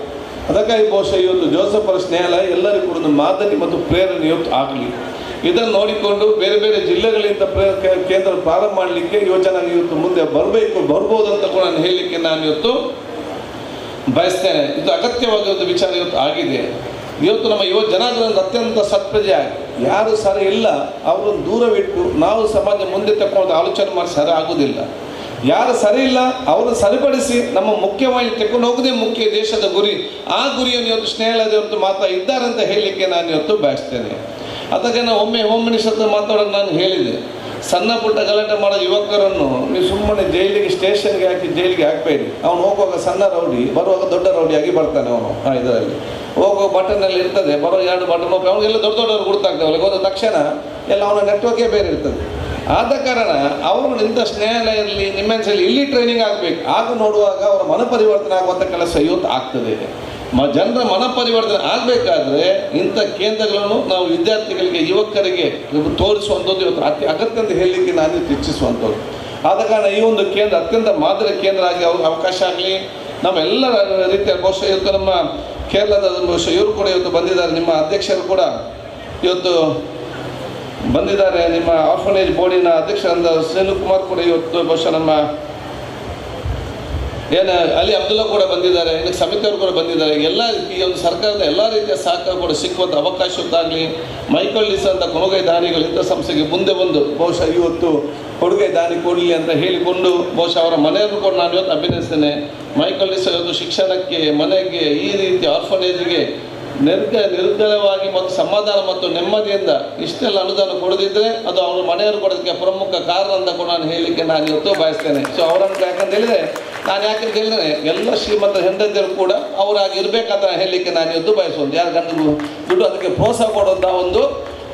ಅದಕ್ಕಾಗಿ ಬಹುಶಃ ಇವತ್ತು ಜೋಸಫರ ಸ್ನೇಹಾಲಯ ಎಲ್ಲರಿಗೂ ಕೂಡ ಒಂದು ಮಾದರಿ ಮತ್ತು ಪ್ರೇರಣೆ ಇವತ್ತು ಆಗಲಿ. ಇದನ್ನು ನೋಡಿಕೊಂಡು ಬೇರೆ ಬೇರೆ ಜಿಲ್ಲೆಗಳಿಂದ ಕೇಂದ್ರ ಪ್ರಾರಂಭ ಮಾಡಲಿಕ್ಕೆ ಯೋಜನೆ ಇವತ್ತು ಮುಂದೆ ಬರ್ಬೋದು ಅಂತ ಕೂಡ ನಾನು ಹೇಳಲಿಕ್ಕೆ ನಾನು ಇವತ್ತು ಬಯಸ್ತೇನೆ. ಇದು ಅಗತ್ಯವಾಗಿ ಒಂದು ವಿಚಾರ ಇವತ್ತು ಆಗಿದೆ. ಇವತ್ತು ನಮ್ಮ ಜನಾಂಗದ ಅತ್ಯಂತ ಸತ್ಪ್ರಜೆ ಆಗಿ ಯಾರು ಸರಿ ಇಲ್ಲ ಅವರನ್ನು ದೂರವಿಟ್ಟು ನಾವು ಸಮಾಜ ಮುಂದೆ ತಗೊಂಡು ಆಲೋಚನೆ ಮಾಡಿ ಸರಿ ಆಗೋದಿಲ್ಲ. ಯಾರು ಸರಿ ಇಲ್ಲ ಅವರನ್ನು ಸರಿಪಡಿಸಿ ನಮ್ಮ ಮುಖ್ಯವಾಗಿ ತಗೊಂಡು ಹೋಗೋದೇ ಮುಖ್ಯ ದೇಶದ ಗುರಿ. ಆ ಗುರಿಯನ್ನು ಇವತ್ತು ಸ್ನೇಹಾಲಯದವತ್ತು ಮಾತ್ರ ಇದ್ದಾರೆ ಅಂತ ಹೇಳಲಿಕ್ಕೆ ನಾನು ಇವತ್ತು ಬಯಸ್ತೇನೆ. ಅದಕ್ಕೆ ನಾನು ಒಮ್ಮೆ ಹೋಮ್ ಮಿನಿಸ್ಟರ್ ಮಾತಾಡೋದು ನಾನು ಹೇಳಿದೆ, ಸಣ್ಣ ಪುಟ್ಟ ಗಲಾಟೆ ಮಾಡೋ ಯುವಕರನ್ನು ನೀವು ಸುಮ್ಮನೆ ಜೈಲಿಗೆ ಸ್ಟೇಷನ್ಗೆ ಹಾಕಿ ಜೈಲಿಗೆ ಹಾಕಬೇಡಿ. ಅವನು ಹೋಗುವಾಗ ಸಣ್ಣ ರೌಡಿ, ಬರುವಾಗ ದೊಡ್ಡ ರೌಡಿಯಾಗಿ ಬರ್ತಾನೆ. ಅವನು ಇದರಲ್ಲಿ ಹೋಗುವ ಬಟನಲ್ಲಿ ಇರ್ತದೆ, ಬರೋ 2 ಬಟನ್ ಹೋಗಿ ಅವನಿಗೆಲ್ಲ ದೊಡ್ಡ ದೊಡ್ಡವರು ಗುರ್ತಾಗ್ತವೆ. ಹೋದ ತಕ್ಷಣ ಎಲ್ಲ ಅವನ ನೆಟ್ವರ್ಕೇ ಬೇರೆ ಇರ್ತದೆ. ಆದ ಕಾರಣ ಅವರು ಇಂಥ ಸ್ನೇಹಾಲಯದಲ್ಲಿ ನಿಮ್ಮೆನ್ಸಲ್ಲಿ ಇಲ್ಲಿ ಟ್ರೈನಿಂಗ್ ಆಗಬೇಕು. ಆಗ ನೋಡುವಾಗ ಅವರ ಮನ ಪರಿವರ್ತನೆ ಆಗುವಂಥ ಕೆಲಸ ಇವತ್ತು ಆಗ್ತದೆ. ಜನರ ಮನ ಪರಿವರ್ತನೆ ಆಗಬೇಕಾದ್ರೆ ಇಂಥ ಕೇಂದ್ರಗಳನ್ನು ನಾವು ವಿದ್ಯಾರ್ಥಿಗಳಿಗೆ ಯುವಕರಿಗೆ ತೋರಿಸುವಂಥದ್ದು ಇವತ್ತು ಅಗತ್ಯ ಅಂತ ಹೇಳಲಿಕ್ಕೆ ನಾನು ಇಚ್ಛಿಸುವಂಥದ್ದು. ಆದ ಕಾರಣ ಈ ಒಂದು ಕೇಂದ್ರ ಅತ್ಯಂತ ಮಾದರಿ ಕೇಂದ್ರ ಆಗಿ ಅವಕಾಶ ಆಗಲಿ. ನಮ್ಮೆಲ್ಲ ರೀತಿಯ ಬಹುಶಃ ಇವತ್ತು ನಮ್ಮ ಕೇರಳದ ಬಹುಶಃ ಇವರು ಕೂಡ ಇವತ್ತು ಬಂದಿದ್ದಾರೆ, ನಿಮ್ಮ ಅಧ್ಯಕ್ಷರು ಕೂಡ ಇವತ್ತು ಬಂದಿದ್ದಾರೆ, ನಿಮ್ಮ ಆರ್ಫನೇಜ್ ಬೋರ್ಡಿನ ಅಧ್ಯಕ್ಷರಾದ ಸುನಿಲ್ ಕುಮಾರ್ ಕೂಡ ಇವತ್ತು ಬಹುಶಃ ನಮ್ಮ ಅಲಿ ಅಬ್ದುಲ್ಲಾ ಕೂಡ ಬಂದಿದ್ದಾರೆ, ಇನ್ನು ಸಮಿತಿಯವರು ಕೂಡ ಬಂದಿದ್ದಾರೆ. ಎಲ್ಲ ಈ ಒಂದು ಸರ್ಕಾರದ ಎಲ್ಲ ರೀತಿಯ ಸಹಕಾರ ಕೂಡ ಸಿಕ್ಕುವಂಥ ಅವಕಾಶದ್ದಾಗಲಿ. ಮೈಕಲ್ ಡಿಸ್ ಅಂತ ಕೊಡುಗೈ ದಾನಿಗಳು ಇಂಥ ಸಂಸ್ಥೆಗೆ ಮುಂದೆ ಬಂದು ಬಹುಶಃ ಇವತ್ತು ಕೊಡುಗೈ ದಾನಿ ಕೊಡಲಿ ಅಂತ ಹೇಳಿಕೊಂಡು ಬಹುಶಃ ಅವರ ಮನೆಯನ್ನು ಕೂಡ ನಾನು ಇವತ್ತು ಅಭಿನಯಿಸ್ತೇನೆ. ಮೈಕಲ್ ಡಿಸ್ ಇವತ್ತು ಶಿಕ್ಷಣಕ್ಕೆ, ಮನೆಗೆ, ಈ ರೀತಿ ಆರ್ಫನೇಜ್ಗೆ ನಿರ್ಗಲವಾಗಿ ಮತ್ತು ಸಮಾಧಾನ ಮತ್ತು ನೆಮ್ಮದಿಯಿಂದ ಇಷ್ಟೆಲ್ಲ ಅನುದಾನ ಕೊಡದಿದ್ದರೆ ಅದು ಅವರ ಮನೆಯವರು ಕೊಡೋದಕ್ಕೆ ಪ್ರಮುಖ ಕಾರಣ ಅಂತ ಕೂಡ ನಾನು ಹೇಳಲಿಕ್ಕೆ ನಾನು ಇವತ್ತು ಬಯಸ್ತೇನೆ. ಸೊ ಅವರನ್ನು ಯಾಕಂತ ಹೇಳಿದರೆ ನಾನು ಯಾಕಂತ ಹೇಳಿದ್ರೆ ಎಲ್ಲ ಶ್ರೀಮಂತ ಹೆಂಡತಿಯರು ಕೂಡ ಅವರಾಗಿ ಇರಬೇಕಂತ ಹೇಳಲಿಕ್ಕೆ ನಾನು ಇವತ್ತು ಬಯಸುವುದು. ಯಾರು ಗಂಡು ದುಡ್ಡು ಅದಕ್ಕೆ ಪ್ರೋತ್ಸಾಹ ಕೊಡುವಂಥ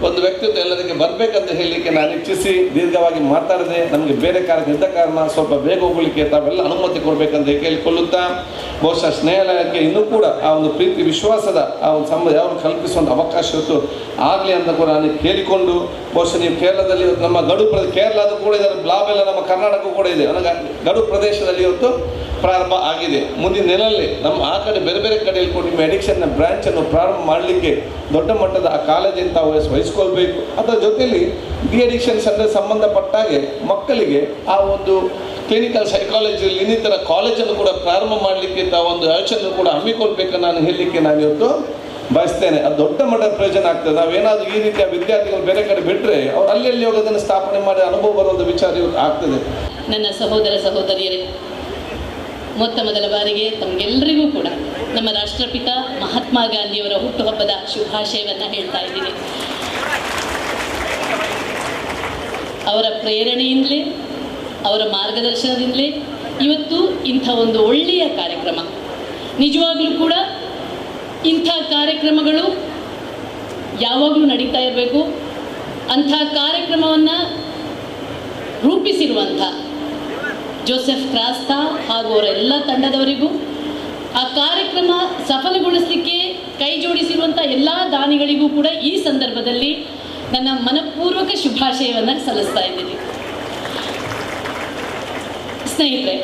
ಒಂದು ವ್ಯಕ್ತಿತ್ವ ಎಲ್ಲರಿಗೆ ಬರಬೇಕಂತ ಹೇಳಲಿಕ್ಕೆ ನಾನು ಇಚ್ಛಿಸಿ ದೀರ್ಘವಾಗಿ ಮಾತಾಡಿದೆ. ನಮಗೆ ಬೇರೆ ಕಾರ್ಯ ಇದ್ದ ಕಾರಣ ಸ್ವಲ್ಪ ಬೇಗ ಹೋಗಲಿಕ್ಕೆ ತಾವೆಲ್ಲ ಅನುಮತಿ ಕೊಡಬೇಕಂತ ಕೇಳಿಕೊಳ್ಳುತ್ತಾ ಬಹುಶಃ ಸ್ನೇಹಾಲಯಕ್ಕೆ ಇನ್ನೂ ಕೂಡ ಆ ಒಂದು ಪ್ರೀತಿ ವಿಶ್ವಾಸದ ಆ ಒಂದು ಯಾವನ್ನು ಕಲ್ಪಿಸುವಂಥ ಅವಕಾಶ ಇವತ್ತು ಆಗಲಿ ಅಂತ ಕೂಡ ನಾನು ಕೇಳಿಕೊಂಡು ಬಹುಶಃ ನೀವು ಕೇರಳದಲ್ಲಿ ಇವತ್ತು ನಮ್ಮ ಕೇರಳದ ಕೂಡ ಇದರ ಲಾಭ ಎಲ್ಲ ನಮ್ಮ ಕರ್ನಾಟಕ ಕೂಡ ಇದೆ. ಗಡು ಪ್ರದೇಶದಲ್ಲಿ ಇವತ್ತು ಪ್ರಾರಂಭ ಆಗಿದೆ. ಮುಂದಿನ ದಿನದಲ್ಲಿ ನಮ್ಮ ಆ ಕಡೆ ಬೇರೆ ಬೇರೆ ಕಡೆಯಲ್ಲಿ ಕೂಡ ನಿಮ್ಮ ಅಡಿಕ್ಷನ್ನ ಬ್ರ್ಯಾಂಚನ್ನು ಪ್ರಾರಂಭ ಮಾಡಲಿಕ್ಕೆ ದೊಡ್ಡ ಮಟ್ಟದ ಆ ಕಾಲೇಜಿಂದ ವಹಿಸ್ಕೊಳ್ಬೇಕು. ಅದರ ಜೊತೆಯಲ್ಲಿ ಡಿಅಡಿಕ್ಷನ್ ಸೆಂಟರ್ ಸಂಬಂಧಪಟ್ಟಾಗೆ ಮಕ್ಕಳಿಗೆ ಆ ಒಂದು ಕ್ಲಿನಿಕಲ್ ಸೈಕಾಲಜಿಯಲ್ಲಿ ಇನ್ನಿತರ ಕಾಲೇಜನ್ನು ಕೂಡ ಪ್ರಾರಂಭ ಮಾಡಲಿಕ್ಕೆ ಒಂದು ಯೋಚನೆ ಕೂಡ ಹಮ್ಮಿಕೊಳ್ಬೇಕನ್ನು ನಾನು ಹೇಳಲಿಕ್ಕೆ ನಾನು ಇವತ್ತು ಬಯಸ್ತೇನೆ. ಅದು ದೊಡ್ಡ ಮಟ್ಟದ ಪ್ರಯೋಜನ ಆಗ್ತದೆ. ನಾವೇನಾದರೂ ಈ ರೀತಿಯ ವಿದ್ಯಾರ್ಥಿಗಳು ಬೇರೆ ಕಡೆ ಬಿಟ್ಟರೆ ಅವ್ರು ಅಲ್ಲಿ ಹೋಗೋದನ್ನು ಸ್ಥಾಪನೆ ಮಾಡಿ ಅನುಭವ ಬರುವಂಥ ವಿಚಾರ ಇವತ್ತು ಆಗ್ತದೆ. ನನ್ನ ಸಹೋದರ ಸಹೋದರಿಯರೇ, ಮೊದಲ ಬಾರಿಗೆ ತಮಗೆಲ್ಲರಿಗೂ ಕೂಡ ನಮ್ಮ ರಾಷ್ಟ್ರಪಿತ ಮಹಾತ್ಮ ಗಾಂಧಿಯವರ ಹುಟ್ಟುಹಬ್ಬದ ಶುಭಾಶಯವನ್ನು ಹೇಳ್ತಾ ಇದ್ದೀನಿ. ಅವರ ಪ್ರೇರಣೆಯಿಂದಲೇ, ಅವರ ಮಾರ್ಗದರ್ಶನದಿಂದಲೇ ಇವತ್ತು ಇಂಥ ಒಂದು ಒಳ್ಳೆಯ ಕಾರ್ಯಕ್ರಮ. ನಿಜವಾಗ್ಲೂ ಕೂಡ ಇಂಥ ಕಾರ್ಯಕ್ರಮಗಳು ಯಾವಾಗಲೂ ನಡೀತಾ ಇರಬೇಕು. ಅಂಥ ಕಾರ್ಯಕ್ರಮವನ್ನು ರೂಪಿಸಿರುವಂಥ ಜೋಸೆಫ್ ಕ್ರಾಸ್ತಾ ಹಾಗೂ ಅವರ ಎಲ್ಲ ತಂಡದವರಿಗೂ ಆ ಕಾರ್ಯಕ್ರಮ ಸಫಲಗೊಳಿಸಲಿಕ್ಕೆ ಕೈ ಜೋಡಿಸಿರುವಂಥ ಎಲ್ಲ ದಾನಿಗಳಿಗೂ ಕೂಡ ಈ ಸಂದರ್ಭದಲ್ಲಿ ನನ್ನ ಮನಪೂರ್ವಕ ಶುಭಾಶಯವನ್ನು ಸಲ್ಲಿಸ್ತಾ ಇದ್ದೀನಿ. ಸ್ನೇಹಿತರೆ,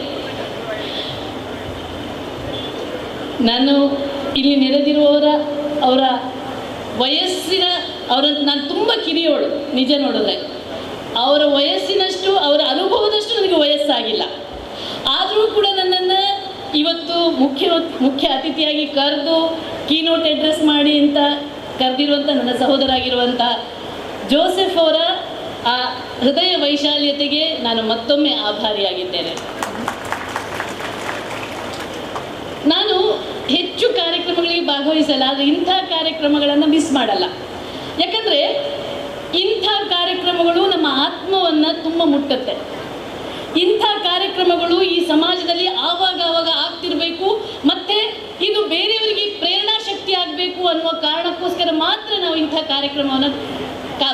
ನಾನು ಇಲ್ಲಿ ನೆರೆದಿರುವವರ ಅವರ ವಯಸ್ಸಿನ ನಾನು ತುಂಬ ಕಿರಿಯೋಳು, ನಿಜ ನೋಡಿದ್ರೆ ಅವರ ವಯಸ್ಸಿನಷ್ಟು ಅವರ ಅನುಭವದಷ್ಟು ನನಗೆ ವಯಸ್ಸಾಗಿಲ್ಲ. ಆದರೂ ಕೂಡ ನನ್ನನ್ನು ಇವತ್ತು ಮುಖ್ಯ ಅತಿಥಿಯಾಗಿ ಕರೆದು ಕೀನೋಟ್ ಅಡ್ರೆಸ್ ಮಾಡಿ ಅಂತ ಕರೆದಿರುವಂಥ ನನ್ನ ಸಹೋದರ ಆಗಿರುವಂಥ ಜೋಸೆಫ್ ಅವರ ಆ ಹೃದಯ ವೈಶಾಲ್ಯತೆಗೆ ನಾನು ಮತ್ತೊಮ್ಮೆ ಆಭಾರಿಯಾಗಿದ್ದೇನೆ. ನಾನು ಹೆಚ್ಚು ಕಾರ್ಯಕ್ರಮಗಳಿಗೆ ಭಾಗವಹಿಸಲ್ಲ, ಆದರೆ ಇಂಥ ಕಾರ್ಯಕ್ರಮಗಳನ್ನು ಮಿಸ್ ಮಾಡಲ್ಲ. ಯಾಕಂದರೆ ಇಂಥ ಕಾರ್ಯಕ್ರಮಗಳು ನಮ್ಮ ಆತ್ಮವನ್ನು ತುಂಬ ಮುಟ್ಟುತ್ತೆ. ಇಂಥ ಕಾರ್ಯಕ್ರಮಗಳು ಈ ಸಮಾಜದಲ್ಲಿ ಆವಾಗ ಆಗ್ತಿರಬೇಕು, ಮತ್ತು ಇದು ಬೇರೆಯವರಿಗೆ ಪ್ರೇರಣಾ ಶಕ್ತಿ ಆಗಬೇಕು ಅನ್ನುವ ಕಾರಣಕ್ಕೋಸ್ಕರ ಮಾತ್ರ ನಾವು ಇಂಥ ಕಾರ್ಯಕ್ರಮವನ್ನು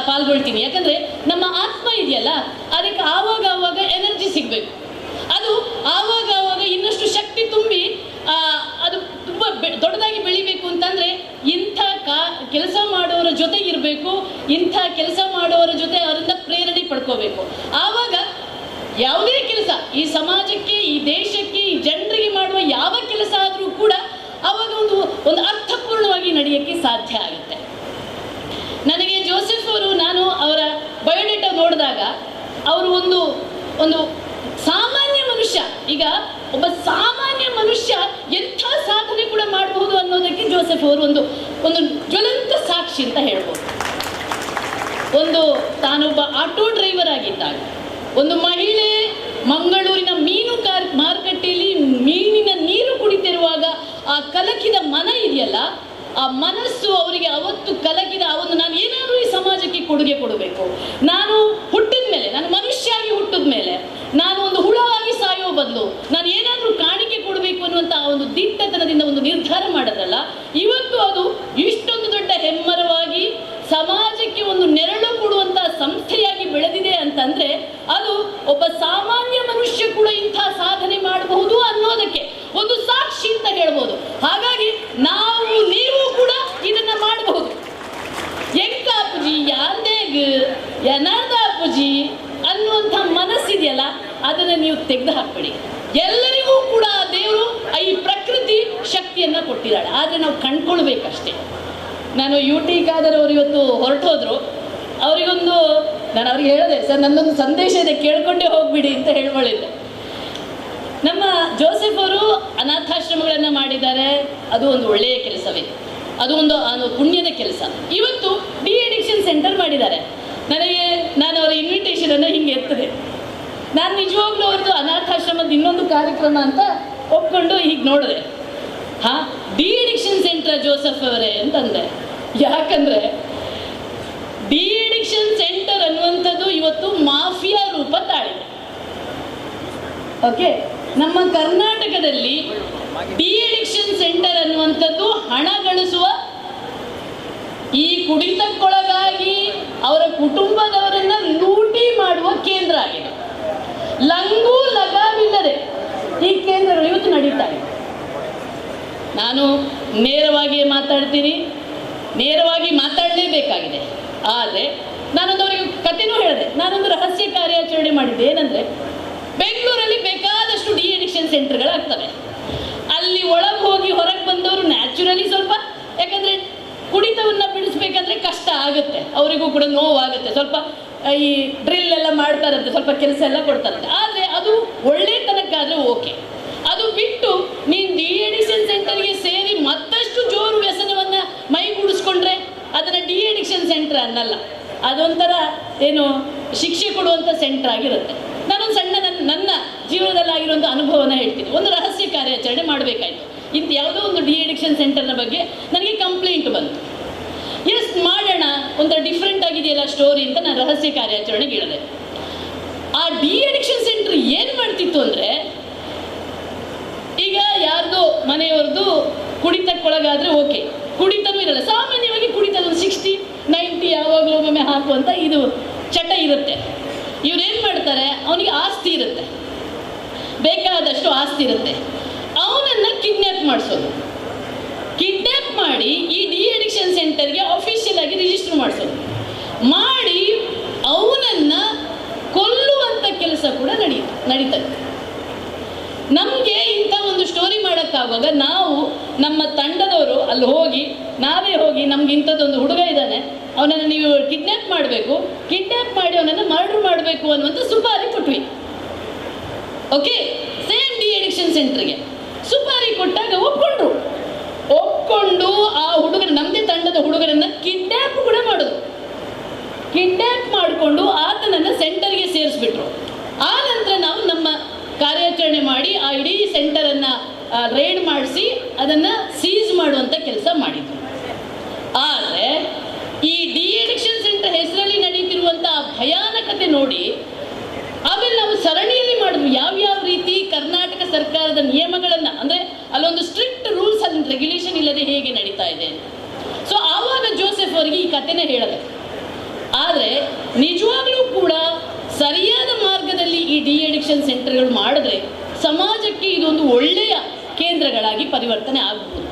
ಪಾಲ್ಗೊಳ್ತೀನಿ. ಯಾಕಂದರೆ ನಮ್ಮ ಆತ್ಮ ಇದೆಯಲ್ಲ, ಅದಕ್ಕೆ ಆವಾಗ ಎನರ್ಜಿ ಸಿಗಬೇಕು. ಅದು ಆವಾಗ ಇನ್ನಷ್ಟು ಶಕ್ತಿ ತುಂಬಿ ಅದು ತುಂಬ ದೊಡ್ಡದಾಗಿ ಬೆಳಿಬೇಕು ಅಂತಂದರೆ ಇಂಥ ಕೆಲಸ ಮಾಡೋರ ಜೊತೆ ಇರಬೇಕು, ಇಂಥ ಕೆಲಸ ಮಾಡೋರ ಜೊತೆ ಅವರಿಂದ ಪ್ರೇರಣೆ ಪಡ್ಕೋಬೇಕು. ಆವಾಗ ಯಾವುದೇ ಕೆಲಸ ಈ ಸಮಾಜಕ್ಕೆ, ಈ ದೇಶಕ್ಕೆ, ಈ ಜನರಿಗೆ ಮಾಡುವ ಯಾವ ಕೆಲಸ ಆದರೂ ಕೂಡ ಆವಾಗ ಒಂದು ಅರ್ಥಪೂರ್ಣವಾಗಿ ನಡೆಯೋಕ್ಕೆ ಸಾಧ್ಯ ಆಗುತ್ತೆ. ನನಗೆ ಜೋಸೆಫ್ ಅವರು, ನಾನು ಅವರ ಬಯೋಡೇಟಾ ನೋಡಿದಾಗ ಅವರು ಒಂದು ಸಾಮಾನ್ಯ ಮನುಷ್ಯ, ಈಗ ಒಬ್ಬ ಸಾಮಾನ್ಯ ಮನುಷ್ಯ ಎಂಥ ಸಾಧನೆ ಕೂಡ ಮಾಡಬಹುದು ಅನ್ನೋದಕ್ಕೆ ಜೋಸೆಫ್ ಅವರು ಒಂದು ಜ್ವಲಂತ ಸಾಕ್ಷಿ ಅಂತ ಹೇಳ್ಬೋದು. ತಾನೊಬ್ಬ ಆಟೋ ಡ್ರೈವರ್ ಆಗಿದ್ದಾಗ ಒಂದು ಮಹಿಳೆ ಮಂಗಳೂರಿನ ಮೀನು ಮಾರುಕಟ್ಟೆಯಲ್ಲಿ ಮೀನಿನ ನೀರು ಕುಡಿತಿರುವಾಗ ಆ ಕಲಕಿದ ಮನ ಇದೆಯಲ್ಲ, ಆ ಮನಸ್ಸು ಅವರಿಗೆ ಅವತ್ತು ಕಲಕಿದ ನಾನು ಏನಾದರೂ ಈ ಸಮಾಜಕ್ಕೆ ಕೊಡುಗೆ ಕೊಡಬೇಕು, ನಾನು ಹುಟ್ಟಿದ ಮೇಲೆ, ನಾನು ಮನುಷ್ಯಾಗಿ ಹುಟ್ಟಿದ ಮೇಲೆ ನಾನು ಒಂದು ಹುಳ ಆಗಿ ಸಾಯೋ ಬದಲು ನಾನು ಏನಾದರೂ ಕಾಣಿಕೆ ಕೊಡಬೇಕು ಅನ್ನುವಂಥ ಒಂದು ದಿಟ್ಟತನದಿಂದ ಒಂದು ನಿರ್ಧಾರ ಮಾಡೋದಲ್ಲ, ಇವತ್ತು ಅದು ಇಷ್ಟೊಂದು ದೊಡ್ಡ ಹೆಮ್ಮರವಾಗಿ ಸಮಾಜಕ್ಕೆ ಒಂದು ನೆರಳು ಕೊಡುವಂಥ ಸಂಸ್ಥೆಯಾಗಿ ಬೆಳೆದಿದೆ ಅಂತಂದರೆ ಅದು ಒಬ್ಬ ಸಾಮಾನ್ಯ ಮನುಷ್ಯ ಕೂಡ ಇಂಥ ಸಾಧನೆ ಮಾಡಬಹುದು ಅನ್ನೋದಕ್ಕೆ ಒಂದು ಸಾಕ್ಷಿ ಅಂತ ಹೇಳ್ಬೋದು. ಹಾಗಾಗಿ ನೀವು ಕೂಡ ಇದನ್ನ ಮಾಡಬಹುದು. ಎಂಕಾಪುಜಿ ಯಾಂದೇಗ್ ಯನಾದಾಪುಜಿ ಅನ್ನುವಂಥ ಮನಸ್ಸಿದೆಯಲ್ಲ, ಅದನ್ನು ನೀವು ತೆಗೆದು ಹಾಕ್ಬೇಡಿ. ಎಲ್ಲರಿಗೂ ಕೂಡ ದೇವರು ಈ ಪ್ರಕೃತಿ ಶಕ್ತಿಯನ್ನು ಕೊಟ್ಟಿದ್ದಾಳೆ, ಆದರೆ ನಾವು ಕಂಡ್ಕೊಳ್ಬೇಕಷ್ಟೇ. ನಾನು UT ಖಾದರ್ ಅವರು ಇವತ್ತು ಹೊರಟೋದ್ರು, ನಾನು ಅವ್ರಿಗೆ ಹೇಳಿದೆ, ಸರ್ ನನ್ನೊಂದು ಸಂದೇಶ ಇದೆ, ಕೇಳ್ಕೊಂಡೇ ಹೋಗ್ಬಿಡಿ ಅಂತ ಹೇಳ್ಕೊಳ್ಳಿದ್ದೆ. ನಮ್ಮ ಜೋಸೆಫ್ ಅವರು ಅನಾಥಾಶ್ರಮಗಳನ್ನು ಮಾಡಿದ್ದಾರೆ, ಅದು ಒಂದು ಒಳ್ಳೆಯ ಕೆಲಸವೇ, ಅದು ಒಂದು ಪುಣ್ಯದ ಕೆಲಸ. ಇವತ್ತು ಡಿ-ಅಡಿಕ್ಷನ್ ಸೆಂಟರ್ ಮಾಡಿದ್ದಾರೆ. ನಾನು ಅವರ ಇನ್ವಿಟೇಷನನ್ನು ಹಿಂಗೆ ಎತ್ತದೆ, ನಾನು ನಿಜವಾಗ್ಲೂ ಅವ್ರದ್ದು ಅನಾಥಾಶ್ರಮದ ಇನ್ನೊಂದು ಕಾರ್ಯಕ್ರಮ ಅಂತ ಒಪ್ಕೊಂಡು ಹೀಗೆ ನೋಡಿದೆ. ಡಿ-ಅಡಿಕ್ಷನ್ ಸೆಂಟರ್ ಜೋಸೆಫ್ ಅವರೇ ಅಂತಂದೆ. ಯಾಕಂದರೆ ಡಿ-ಅಡಿಕ್ಷನ್ ಸೆಂಟರ್ ಅನ್ನುವಂಥದ್ದು ಇವತ್ತು ಮಾಫಿಯಾ ರೂಪ ತಾಳಿದೆ. ಓಕೆ, ನಮ್ಮ ಕರ್ನಾಟಕದಲ್ಲಿ ಡಿ-ಅಡಿಕ್ಷನ್ ಸೆಂಟರ್ ಅನ್ನುವಂಥದ್ದು ಹಣ ಗಳಿಸುವ, ಈ ಕುಡಿತಕ್ಕೊಳಗಾಗಿ ಅವರ ಕುಟುಂಬದವರನ್ನ ಲೂಟಿ ಮಾಡುವ ಕೇಂದ್ರ ಆಗಿದೆ. ಲಂಗೂ ಲಗಾವಿಲ್ಲದೆ ಈ ಕೇಂದ್ರಗಳು ಇವತ್ತು ನಡೀತಾ ಇದೆ. ನಾನು ನೇರವಾಗಿಯೇ ಮಾತಾಡ್ತೀನಿ, ನೇರವಾಗಿ ಮಾತಾಡಲೇಬೇಕಾಗಿದೆ. ಆದರೆ ನಾನೊಂದವರಿಗೆ ಕಥೆನೂ ಹೇಳಿದೆ. ನಾನೊಂದು ರಹಸ್ಯ ಕಾರ್ಯಾಚರಣೆ ಮಾಡಿದ್ದೆ. ಏನಂದರೆ, ಬೆಂಗಳೂರಲ್ಲಿ ಬೇಕಾದಷ್ಟು ಡಿ-ಅಡಿಕ್ಷನ್ ಸೆಂಟರ್ಗಳಾಗ್ತವೆ. ಅಲ್ಲಿ ಒಳಗೆ ಹೋಗಿ ಹೊರಗೆ ಬಂದವರು ನ್ಯಾಚುರಲಿ ಸ್ವಲ್ಪ, ಯಾಕಂದರೆ ಕುಡಿತವನ್ನು ಬಿಡಿಸ್ಬೇಕಂದ್ರೆ ಕಷ್ಟ ಆಗುತ್ತೆ, ಅವರಿಗೂ ಕೂಡ ನೋವಾಗುತ್ತೆ. ಸ್ವಲ್ಪ ಈ ಡ್ರಿಲ್ ಎಲ್ಲ ಮಾಡ್ತಾರಂತೆ, ಸ್ವಲ್ಪ ಕೆಲಸ ಎಲ್ಲ ಕೊಡ್ತಾರಂತೆ. ಆದರೆ ಅದು ಒಳ್ಳೆತನಕ್ಕಾದರೆ ಓಕೆ. ಅದು ಬಿಟ್ಟು ನೀನು ಡಿ-ಅಡಿಕ್ಷನ್ ಸೆಂಟರ್ಗೆ ಸೇರಿ ಮತ್ತಷ್ಟು ಜೋರು ವ್ಯಸನವನ್ನು ಮೈಗೂಡಿಸ್ಕೊಂಡ್ರೆ ಅದನ್ನು ಡಿ-ಅಡಿಕ್ಷನ್ ಸೆಂಟರ್ ಅನ್ನಲ್ಲ, ಅದೊಂಥರ ಶಿಕ್ಷೆ ಕೊಡುವಂಥ ಸೆಂಟರ್ ಆಗಿರುತ್ತೆ. ನಾನೊಂದು ಸಣ್ಣ ನನ್ನ ಜೀವನದಲ್ಲಾಗಿರುವಂಥ ಅನುಭವನ ಹೇಳ್ತೀನಿ. ಒಂದು ರಹಸ್ಯ ಕಾರ್ಯಾಚರಣೆ ಮಾಡಬೇಕಾಯಿತು. ಇಂಥ ಯಾವುದೋ ಒಂದು ಡಿ-ಅಡಿಕ್ಷನ್ ಸೆಂಟರ್ನ ಬಗ್ಗೆ ನನಗೆ ಕಂಪ್ಲೇಂಟ್ ಬಂತು. ಮಾಡೋಣ, ಒಂಥರ ಡಿಫ್ರೆಂಟ್ ಆಗಿದೆಯಲ್ಲ ಸ್ಟೋರಿ ಅಂತ ನಾನು ರಹಸ್ಯ ಕಾರ್ಯಾಚರಣೆಗೆ ಇಳಿದೆ. ಆ ಡಿ-ಅಡಿಕ್ಷನ್ ಸೆಂಟರ್ ಏನು ಮಾಡ್ತಿತ್ತು ಅಂದರೆ, ಈಗ ಯಾರ್ದು ಮನೆಯವ್ರದ್ದು ಕುಡಿತಕ್ಕೊಳಗಾದರೆ ಓಕೆ, ಕುಡಿತನೂ ಇರಲ್ಲ, ಸಾಮಾನ್ಯವಾಗಿ ಕುಡಿತದ 60-90 ಯಾವಾಗಲೂ ಒಮ್ಮೆ ಹಾಕುವಂಥ ಇದು ಚಟ ಇರುತ್ತೆ. ಇವ್ರೇನು ಮಾಡ್ತಾರೆ, ಅವನಿಗೆ ಆಸ್ತಿ ಇರುತ್ತೆ, ಬೇಕಾದಷ್ಟು ಆಸ್ತಿ ಇರುತ್ತೆ, ಅವನನ್ನು ಕಿಡ್ನ್ಯಾಪ್ ಮಾಡಿಸೋದು, ಕಿಡ್ನಾಪ್ ಮಾಡಿ ಈ ಡಿ ಅಡಿಕ್ಷನ್ ಸೆಂಟರ್ಗೆ ಅಫಿಷಿಯಲ್ ಆಗಿ ರಿಜಿಸ್ಟರ್ ಮಾಡಿಸೋದು, ಮಾಡಿ ಅವನನ್ನು ಕೊಲ್ಲುವಂಥ ಕೆಲಸ ಕೂಡ ನಡೀತದೆ. ನಮಗೆ ಇಂಥ ಒಂದು ಸ್ಟೋರಿ ಮಾಡೋಕ್ಕಾಗುವಾಗ ನಾವು ನಮ್ಮ ತಂಡದವರು ಅಲ್ಲಿ ಹೋಗಿ ನಾವೇ ಹೋಗಿ ನಮ್ಗೆ ಇಂಥದ್ದೊಂದು ಹುಡುಗ ಇದ್ದಾನೆ, ಅವನನ್ನು ನೀವು ಕಿಡ್ನಾಪ್ ಮಾಡಬೇಕು, ಕಿಡ್ನಾಪ್ ಮಾಡಿ ಅವನನ್ನು ಮರ್ಡರ್ ಮಾಡಬೇಕು ಅನ್ನುವಂಥ ಸುಪಾರಿ ಕೊಟ್ವಿ. ಓಕೆ, ಸೇಮ್ ಡಿ ಅಡಿಕ್ಷನ್ ಸೆಂಟರ್ಗೆ ಸುಪಾರಿ ಕೊಟ್ಟಾಗ ಒಪ್ಕೊಂಡು ಆ ಹುಡುಗನ, ನಮ್ಮದೇ ತಂಡದ ಹುಡುಗರನ್ನು ಕಿಡ್ನಾಪ್ ಕೂಡ ಮಾಡೋದು. ಕಿಡ್ನಾಪ್ ಮಾಡಿಕೊಂಡು ಆತನನ್ನು ಸೆಂಟರ್ಗೆ ಸೇರಿಸ್ಬಿಟ್ರು. ಆ ನಂತರ ನಾವು ನಮ್ಮ ಕಾರ್ಯಾಚರಣೆ ಮಾಡಿ ಆ ಇಡೀ ಸೆಂಟರನ್ನು ರೈಡ್ ಮಾಡಿಸಿ ಅದನ್ನು ಸೀಸ್ ಮಾಡುವಂಥ ಕೆಲಸ ಮಾಡಿದ್ವಿ. ಆದರೆ ಈ ಡಿ ಅಡಿಕ್ಷನ್ ಸೆಂಟರ್ ಹೆಸರಲ್ಲಿ ನಡೀತಿರುವಂಥ ಭಯಾನಕತೆ ನೋಡಿ ಆಮೇಲೆ ನಾವು ಸರಣಿಯಲ್ಲಿ ಮಾಡಿದ್ವಿ. ಯಾವ್ಯಾವ ರೀತಿ ಕರ್ನಾಟಕ ಸರ್ಕಾರದ ನಿಯಮಗಳನ್ನು, ಅಂದರೆ ಅಲ್ಲೊಂದು ಸ್ಟ್ರಿಕ್ಟ್ ರೂಲ್ಸ್ ಅಂಡ್ ರೆಗ್ಯುಲೇಷನ್ ಇಲ್ಲದೆ ಹೇಗೆ ನಡೀತಾ ಇದೆ. ಸೊ ಆವಾಗ ಜೋಸೆಫ್ ಅವರಿಗೆ ಈ ಕಥೆನೇ ಹೇಳಿದೆ. ಆದರೆ ನಿಜವಾಗ್ಲೂ ಕೂಡ ಸರಿಯಾದ ಮಾರ್ಗದಲ್ಲಿ ಈ ಡಿ ಅಡಿಕ್ಷನ್ ಸೆಂಟರ್ಗಳು ಮಾಡಿದ್ರೆ ಸಮಾಜಕ್ಕೆ ಇದೊಂದು ಒಳ್ಳೆಯ ಕೇಂದ್ರಗಳಾಗಿ ಪರಿವರ್ತನೆ ಆಗಬಹುದು.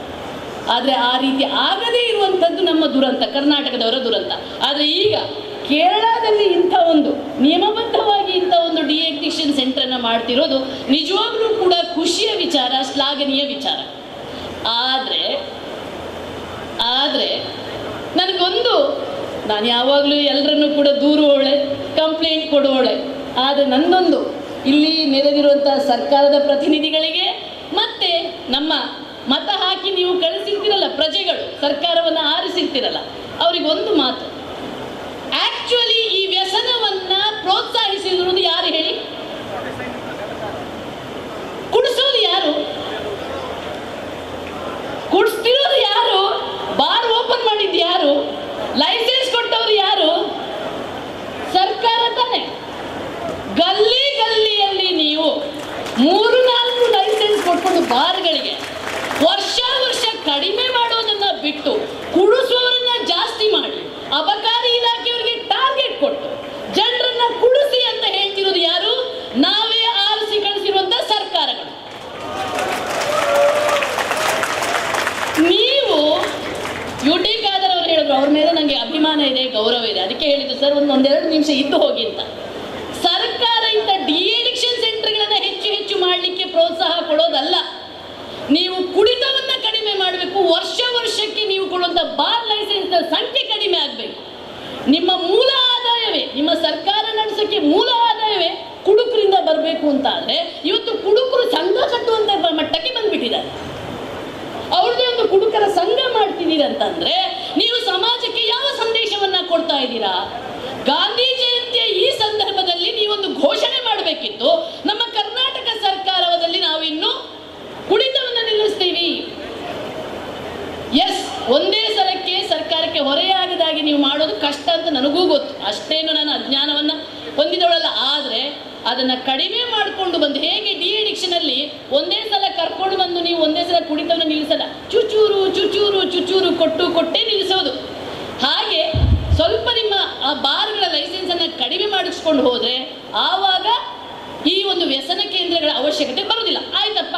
ಆದರೆ ಆ ರೀತಿ ಆಗದೇ ಇರುವಂಥದ್ದು ನಮ್ಮ ದುರಂತ, ಕರ್ನಾಟಕದವರ ದುರಂತ. ಆದರೆ ಈಗ ಕೇರಳದಲ್ಲಿ ಇಂಥ ಒಂದು ನಿಯಮಬದ್ಧವಾಗಿ ಇಂಥ ಒಂದು ಡಿ ಅಡಿಕ್ಷನ್ ಸೆಂಟರನ್ನು ಮಾಡ್ತಿರೋದು ನಿಜವಾಗ್ಲೂ ಕೂಡ ಖುಷಿಯ ವಿಚಾರ, ಶ್ಲಾಘನೀಯ ವಿಚಾರ. ಆದರೆ ನನಗೊಂದು, ನಾನು ಯಾವಾಗಲೂ ಎಲ್ಲರನ್ನೂ ಕೂಡ ದೂರುವವಳೆ, ಕಂಪ್ಲೇಂಟ್ ಕೊಡುವವಳೆ. ಆದರೆ ನನ್ನೊಂದು ಇಲ್ಲಿ ನೆರೆದಿರುವಂಥ ಸರ್ಕಾರದ ಪ್ರತಿನಿಧಿಗಳಿಗೆ ಮತ್ತು ನಮ್ಮ ಮತ ಹಾಕಿ ನೀವು ಕಳಿಸಿರ್ತೀರಲ್ಲ ಪ್ರಜೆಗಳು, ಸರ್ಕಾರವನ್ನು ಆರಿಸಿರ್ತೀರಲ್ಲ, ಅವರಿಗೊಂದು ಮಾತು, ಆಕ್ಚುಲಿ ಈ ವ್ಯಸನವನ್ನು ಪ್ರೋತ್ಸಾಹಿಸಿರುವುದು ಯಾರು ಹೇಳಿ? ಕುಡಿಸೋದು ಯಾರು? ಕುಡಿಸ್ತಿರೋದು ಯಾರು? ಬಾರ್ ಓಪನ್ ಮಾಡಿದ್ದು ಯಾರು? ಲೈಸೆನ್ಸ್ ಕೊಟ್ಟವರು ಯಾರು? ಸರ್ಕಾರ ತಾನೆ. ಗಲ್ಲಿಯಲ್ಲಿ ನೀವು 3-4 ಲೈಸೆನ್ಸ್ ಕೊಟ್ಕೊಂಡು ಬಾರ್ಗಳಿಗೆ ವರ್ಷ ಕಡಿಮೆ ಮಾಡೋದನ್ನ ಬಿಟ್ಟು ಕುಡಿಸುವವರನ್ನ ಜಾಸ್ತಿ ಮಾಡಿ ಅಬಕಾರಿ ಇಲಾಖೆಯವರಿಗೆ ಟಾರ್ಗೆಟ್ ಕೊಟ್ಟು ಜನರನ್ನ ಕುಡಿಸಿ ಅಂತ ಹೇಳ್ತಿರೋದು ಯಾರು? ನಾವೇ ಆರಿಸಿ ಕಳಿಸಿರುವಂತ ಸರ್ಕಾರಗಳು. ನೀವು ಯುಟಿ ಖಾದರ್ ಅವರು ಹೇಳಿದ್ರು, ಅವ್ರ ಮೇಲೆ ನನಗೆ ಅಭಿಮಾನ ಇದೆ, ಗೌರವ ಇದೆ, ಅದಕ್ಕೆ ಹೇಳಿದ್ದು ಸರ್ ಒಂದೆರಡು ನಿಮಿಷ ಇದ್ದು ಹೋಗಿ ಅಂತ. ಸರ್ಕಾರ ಇಂಥ ಡಿ ಅಡಿಕ್ಷನ್ ಸೆಂಟರ್ಗಳನ್ನ ಹೆಚ್ಚು ಮಾಡಲಿಕ್ಕೆ ಪ್ರೋತ್ಸಾಹ ಕೊಡೋದಲ್ಲ, ನೀವು ಕುಡಿತವನ್ನ ಕಡಿಮೆ ಮಾಡಬೇಕು. ವರ್ಷಕ್ಕೆ ನೀವು ಕೊಡುವಂಥ ಬಾರ್ ಲೈಸೆನ್ಸ್ನ ಸಂಖ್ಯೆ ಕಡಿಮೆ ಆಗಬೇಕು. ನಿಮ್ಮ ಮೂಲ ಆದಾಯವೇ, ನಿಮ್ಮ ಸರ್ಕಾರ ನಡೆಸೋಕ್ಕೆ ಮೂಲ ಆದಾಯವೇ ಕುಡುಕರಿಂದ ಬರಬೇಕು ಅಂತ ಆದರೆ ಇವತ್ತು ಕುಡುಕರು ಸಂಘ ಕಟ್ಟುವಂಥ ಮಟ್ಟಕ್ಕೆ ಬಂದ್ಬಿಟ್ಟಿದ್ದಾರೆ. ಅವ್ರದ್ದೇ ಒಂದು ಕುಡುಕರ ಸಂಘ ಮಾಡ್ತಿದ್ದೀರಿ ಅಂತಂದ್ರೆ ನೀವು ಸಮಾಜಕ್ಕೆ ಯಾವ ಸಂದೇಶವನ್ನ ಕೊಡ್ತಾ ಇದ್ದೀರಾ? ಗಾಂಧಿ ಜಯಂತಿಯ ಈ ಸಂದರ್ಭದಲ್ಲಿ ನೀವೊಂದು ಘೋಷಣೆ ಮಾಡಬೇಕಿತ್ತು, ನಮ್ಮ ಕರ್ನಾಟಕ ಸರ್ಕಾರದಲ್ಲಿ ನಾವಿನ್ನು ಕುಡಿತವನ್ನು ನಿಲ್ಲಿಸ್ತೀವಿ. ಎಸ್, ಒಂದೇ ಸಲಕ್ಕೆ ಸರ್ಕಾರಕ್ಕೆ ಹೊರೆಯಾಗದಾಗಿ ನೀವು ಮಾಡೋದು ಕಷ್ಟ ಅಂತ ನನಗೂ ಗೊತ್ತು, ಅಷ್ಟೇನು ನಾನು ಅಜ್ಞಾನವನ್ನು ಹೊಂದಿದವಳಲ್ಲ. ಆದರೆ ಅದನ್ನು ಕಡಿಮೆ ಮಾಡಿಕೊಂಡು ಬಂದು, ಹೇಗೆ ಡಿ ಅಡಿಕ್ಷನಲ್ಲಿ ಒಂದೇ ಸಲ ಕರ್ಕೊಂಡು ಬಂದು ನೀವು ಒಂದೇ ಸಲ ಕುಡಿತವನ್ನು ನಿಲ್ಲಿಸಲ್ಲ, ಚುಚೂರು ಕೊಟ್ಟೇ ನಿಲ್ಲಿಸೋದು. ಹಾಗೆ ಸ್ವಲ್ಪ ನಿಮ್ಮ ಆ ಬಾರ್ಗಳ ಲೈಸೆನ್ಸನ್ನು ಕಡಿಮೆ ಮಾಡಿಸ್ಕೊಂಡು ಹೋದರೆ ಆವಾಗ ಈ ಒಂದು ವ್ಯಸನ ಕೇಂದ್ರಗಳ ಅವಶ್ಯಕತೆ ಬರೋದಿಲ್ಲ. ಆಯ್ತಪ್ಪ,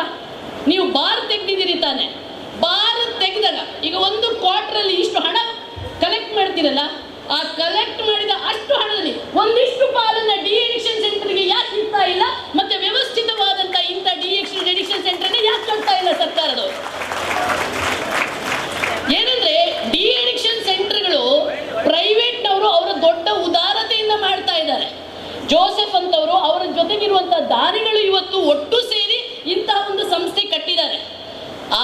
ನೀವು ಬಾರ್ ತೆಗೆದಿದ್ದೀರಿ ತಾನೆ, ಬಾರ್ ತೆಗೆದಾಗ ಈಗ ಒಂದು ಕ್ವಾರ್ಟರಲ್ಲಿ ಇಷ್ಟು ಹಣ ಕಲೆಕ್ಟ್ ಮಾಡ್ತೀರಲ್ಲ, ಆ ಕಲೆಕ್ಟ್ ಮಾಡಿದ ಅಷ್ಟು ಹಣದಲ್ಲಿ ಒಂದಿಷ್ಟು ಪಾಲನ್ನು ಡಿ ಅಡಿಕ್ಷನ್ ಸೆಂಟರ್ಗೆ ಯಾಕೆ ಇರ್ತಾ ಇಲ್ಲ? ಮತ್ತೆ ವ್ಯವಸ್ಥಿತವಾದಂಥ ಇಂಥ ಡಿ ಅಡಿಕ್ಷನ್ ಸೆಂಟರ್ಗೆ ಯಾಕೆ ಕಟ್ತಾ ಇಲ್ಲ ಸರ್ಕಾರದವರು? ಏನಂದ್ರೆ ಡಿ ಅಡಿಕ್ಷನ್ ಸೆಂಟರ್ಗಳು ಪ್ರೈವೇಟ್ನವರು ಅವರ ದೊಡ್ಡ ಉದಾರತೆಯಿಂದ ಮಾಡ್ತಾ ಇದ್ದಾರೆ. ಜೋಸೆಫ್ ಅಂತವರು ಅವರ ಜೊತೆಗಿರುವಂತಹ ದಾನಿಗಳು ಇವತ್ತು ಒಟ್ಟು ಸೇರಿ ಇಂತಹ ಒಂದು ಸಂಸ್ಥೆ ಕಟ್ಟಿದ್ದಾರೆ.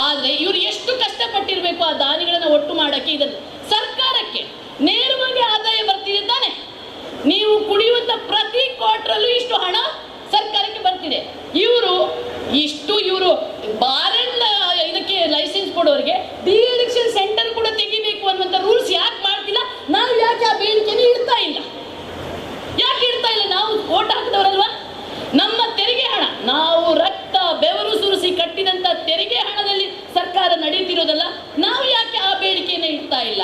ಆದರೆ ಇವರು ಎಷ್ಟು ಕಷ್ಟಪಟ್ಟಿರಬೇಕು ಆ ದಾನಿಗಳನ್ನು ಒಟ್ಟು ಮಾಡೋಕ್ಕೆ. ಇದನ್ನು ಸರ್ಕಾರಕ್ಕೆ ನೇರವಾಗಿ ಆದಾಯ ಬರ್ತಿದೆ ತಾನೆ. ನೀವು ಕುಡಿಯುವಂಥ ಪ್ರತಿ ಕ್ವಾರ್ಟರಲ್ಲೂ ಇಷ್ಟು ಹಣ ಸರ್ಕಾರಕ್ಕೆ ಬರ್ತಿದೆ. ಇವರು ಬಾರೆಲ್ಲ ಇದಕ್ಕೆ ಲೈಸೆನ್ಸ್ ಕೊಡೋರಿಗೆ ಡಿ ಅಡಿಕ್ಷನ್ ಸೆಂಟರ್ ಕೂಡ ತೆಗಿಬೇಕು ಅನ್ನುವಂಥ ರೂಲ್ಸ್ ಯಾಕೆ ಮಾಡ್ತಿಲ್ಲ? ನಾವು ಯಾಕೆ ಆ ಬೇಡಿಕೆಯನ್ನು ಇಡ್ತಾ ಇಲ್ಲ? ನಾವು ಓಟ್ ಹಾಕಿದವರಲ್ವಾ? ನಮ್ಮ ತೆರಿಗೆ ಹಣ, ನಾವು ರಕ್ತ ಬೆವರು ಸುರಿಸಿ ಕಟ್ಟಿದಂಥ ತೆರಿಗೆ ಹಣದಲ್ಲಿ ಸರ್ಕಾರ ನಡೀತಿರೋದಲ್ಲ, ನಾವು ಯಾಕೆ ಆ ಬೇಡಿಕೆಯನ್ನು ಇಡ್ತಾ ಇಲ್ಲ?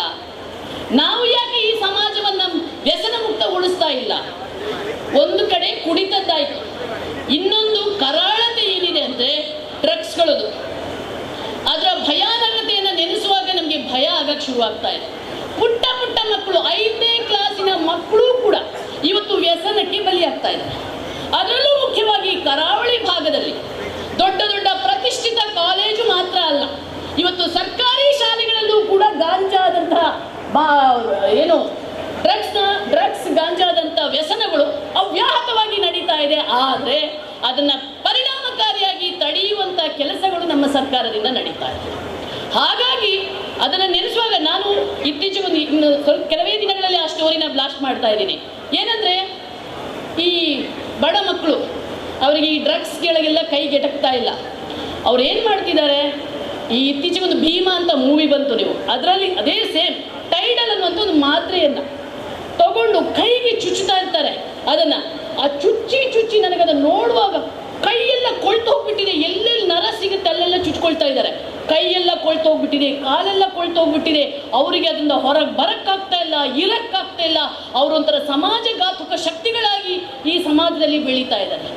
ನಾವು ಯಾಕೆ ಈ ಸಮಾಜವನ್ನು ವ್ಯಸನ ಮುಕ್ತಗೊಳಿಸ್ತಾ ಇಲ್ಲ? ಒಂದು ಕಡೆ ಕುಡಿತದ್ದಾಯ್ತು, ಇನ್ನೊಂದು ಕರಾಳತೆ ಏನಿದೆ ಅಂದರೆ ಡ್ರಗ್ಸ್ಗಳದು. ಆಗಕ್ಕೆ ಶುರುವಾಗ್ತಾ ಇದೆ. ಪುಟ್ಟ ಪುಟ್ಟ ಮಕ್ಕಳು, 5ನೇ ಕ್ಲಾಸಿನ ಮಕ್ಕಳು ಕೂಡ ಇವತ್ತು ವ್ಯಸನಕ್ಕೆ ಬಲಿಯಾಗ್ತಾ ಇದ್ದಾರೆ. ಅದರಲ್ಲೂ ಮುಖ್ಯವಾಗಿ ಕರಾವಳಿ ಭಾಗದಲ್ಲಿ ದೊಡ್ಡ ದೊಡ್ಡ ಪ್ರತಿಷ್ಠಿತ ಕಾಲೇಜು ಮಾತ್ರ ಅಲ್ಲ, ಇವತ್ತು ಸರ್ಕಾರಿ ಶಾಲೆಗಳಲ್ಲೂ ಕೂಡ ಗಾಂಜಾದಂತಹ ಡ್ರಗ್ಸ್ ಗಾಂಜಾದಂಥ ವ್ಯಸನಗಳು ಅವ್ಯಾಹತವಾಗಿ ನಡೀತಾ ಇದೆ. ಆದರೆ ಅದನ್ನು ಪರಿಣಾಮಕಾರಿಯಾಗಿ ತಡೆಯುವಂಥ ಕೆಲಸಗಳು ನಮ್ಮ ಸರ್ಕಾರದಿಂದ ನಡೀತಾ ಇದೆ. ಹಾಗಾಗಿ ಅದನ್ನು ನೆನೆಸುವಾಗ ನಾನು ಇತ್ತೀಚೆಗೆ ಇನ್ನು ಸ್ವಲ್ಪ ಕೆಲವೇ ದಿನಗಳಲ್ಲಿ ಆ ಸ್ಟೋರಿನ ಬ್ಲಾಸ್ಟ್ ಮಾಡ್ತಾ ಇದ್ದೀನಿ. ಏನಂದರೆ, ಈ ಬಡ ಮಕ್ಕಳು ಅವರಿಗೆ ಈ ಡ್ರಗ್ಸ್ಗಳಿಗೆಲ್ಲ ಕೈಗೆಟಕ್ತಾ ಇಲ್ಲ. ಅವ್ರು ಏನು ಮಾಡ್ತಿದ್ದಾರೆ, ಈ ಇತ್ತೀಚೆಗೆ ಒಂದು ಭೀಮಾ ಅಂತ ಮೂವಿ ಬಂತು, ನೀವು ಅದರಲ್ಲಿ ಅದೇ ಸೇಮ್ ಟೈಡಲ್ ಅನ್ನುವಂಥ ಒಂದು ಮಾತ್ರೆಯನ್ನು ತಗೊಂಡು ಕೈಗೆ ಚುಚ್ಚುತ್ತಾ ಇರ್ತಾರೆ. ಅದನ್ನು ಚುಚ್ಚಿ ನನಗದನ್ನು ನೋಡುವಾಗ ಕೈಯೆಲ್ಲ ಕೊಳ್ತು ಹೋಗ್ಬಿಟ್ಟಿದೆ. ಎಲ್ಲೆಲ್ಲಿ ನರ ಸಿಗುತ್ತೆ ಅಲ್ಲೆಲ್ಲ ಚುಚ್ಕೊಳ್ತಾ ಇದ್ದಾರೆ. ಕೈಯೆಲ್ಲ ಕೊಳ್ತು ಹೋಗ್ಬಿಟ್ಟಿದೆ, ಕಾಲೆಲ್ಲ ಕೊಳ್ತು ಹೋಗ್ಬಿಟ್ಟಿದೆ. ಅವರಿಗೆ ಅದರಿಂದ ಹೊರಗೆ ಬರೋಕ್ಕಾಗ್ತಾ ಇಲ್ಲ, ಇರಕ್ಕಾಗ್ತಾ ಇಲ್ಲ. ಅವರೊಂಥರ ಸಮಾಜಘಾತುಕ ಶಕ್ತಿಗಳಾಗಿ ಈ ಸಮಾಜದಲ್ಲಿ ಬೆಳೀತಾ ಇದ್ದಾರೆ.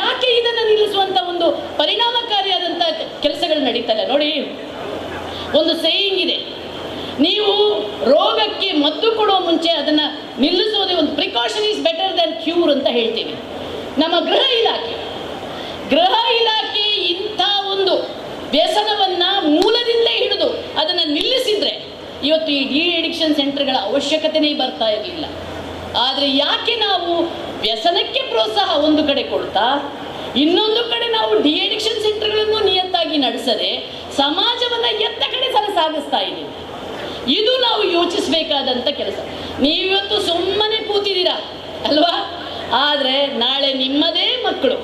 ಯಾಕೆ ಇದನ್ನು ನಿಲ್ಲಿಸುವಂಥ ಒಂದು ಪರಿಣಾಮಕಾರಿಯಾದಂಥ ಕೆಲಸಗಳು ನಡೀತಾ ಇಲ್ಲ? ನೋಡಿ, ಒಂದು ಸೇಯಿಂಗ್ ಇದೆ, ನೀವು ರೋಗಕ್ಕೆ ಮದ್ದು ಕೊಡುವ ಮುಂಚೆ ಅದನ್ನು ನಿಲ್ಲಿಸೋದೇ ಒಂದು precaution is better than cure ಅಂತ ಹೇಳ್ತೀವಿ. ನಮ್ಮ ಗೃಹ ಇಲಾಖೆ ಇಂಥ ಒಂದು ವ್ಯಸನವನ್ನು ಮೂಲದಿಂದಲೇ ಹಿಡಿದು ಅದನ್ನು ನಿಲ್ಲಿಸಿದರೆ ಇವತ್ತು ಈ ಡಿ ಅಡಿಕ್ಷನ್ ಸೆಂಟರ್ಗಳ ಅವಶ್ಯಕತೆಯೇ ಬರ್ತಾ ಇರಲಿಲ್ಲ. ಆದರೆ ಯಾಕೆ ನಾವು ವ್ಯಸನಕ್ಕೆ ಪ್ರೋತ್ಸಾಹ ಒಂದು ಕಡೆ ಕೊಡ್ತಾ ಇನ್ನೊಂದು ಕಡೆ ನಾವು ಡಿ ಅಡಿಕ್ಷನ್ ಸೆಂಟರ್ಗಳನ್ನು ನಿಯತ್ತಾಗಿ ನಡೆಸದೆ ಸಮಾಜವನ್ನು ಎತ್ತ ಕಡೆ ಸಾಗಿಸ್ತಾ ಇದ್ದೀವಿ? ಇದು ನಾವು ಯೋಚಿಸಬೇಕಾದಂಥ ಕೆಲಸ. ನೀವಿವತ್ತು ಸುಮ್ಮನೆ ಕೂತಿದ್ದೀರಾ ಅಲ್ವಾ? ಆದರೆ ನಾಳೆ ನಿಮ್ಮದೇ ಮಕ್ಕಳು,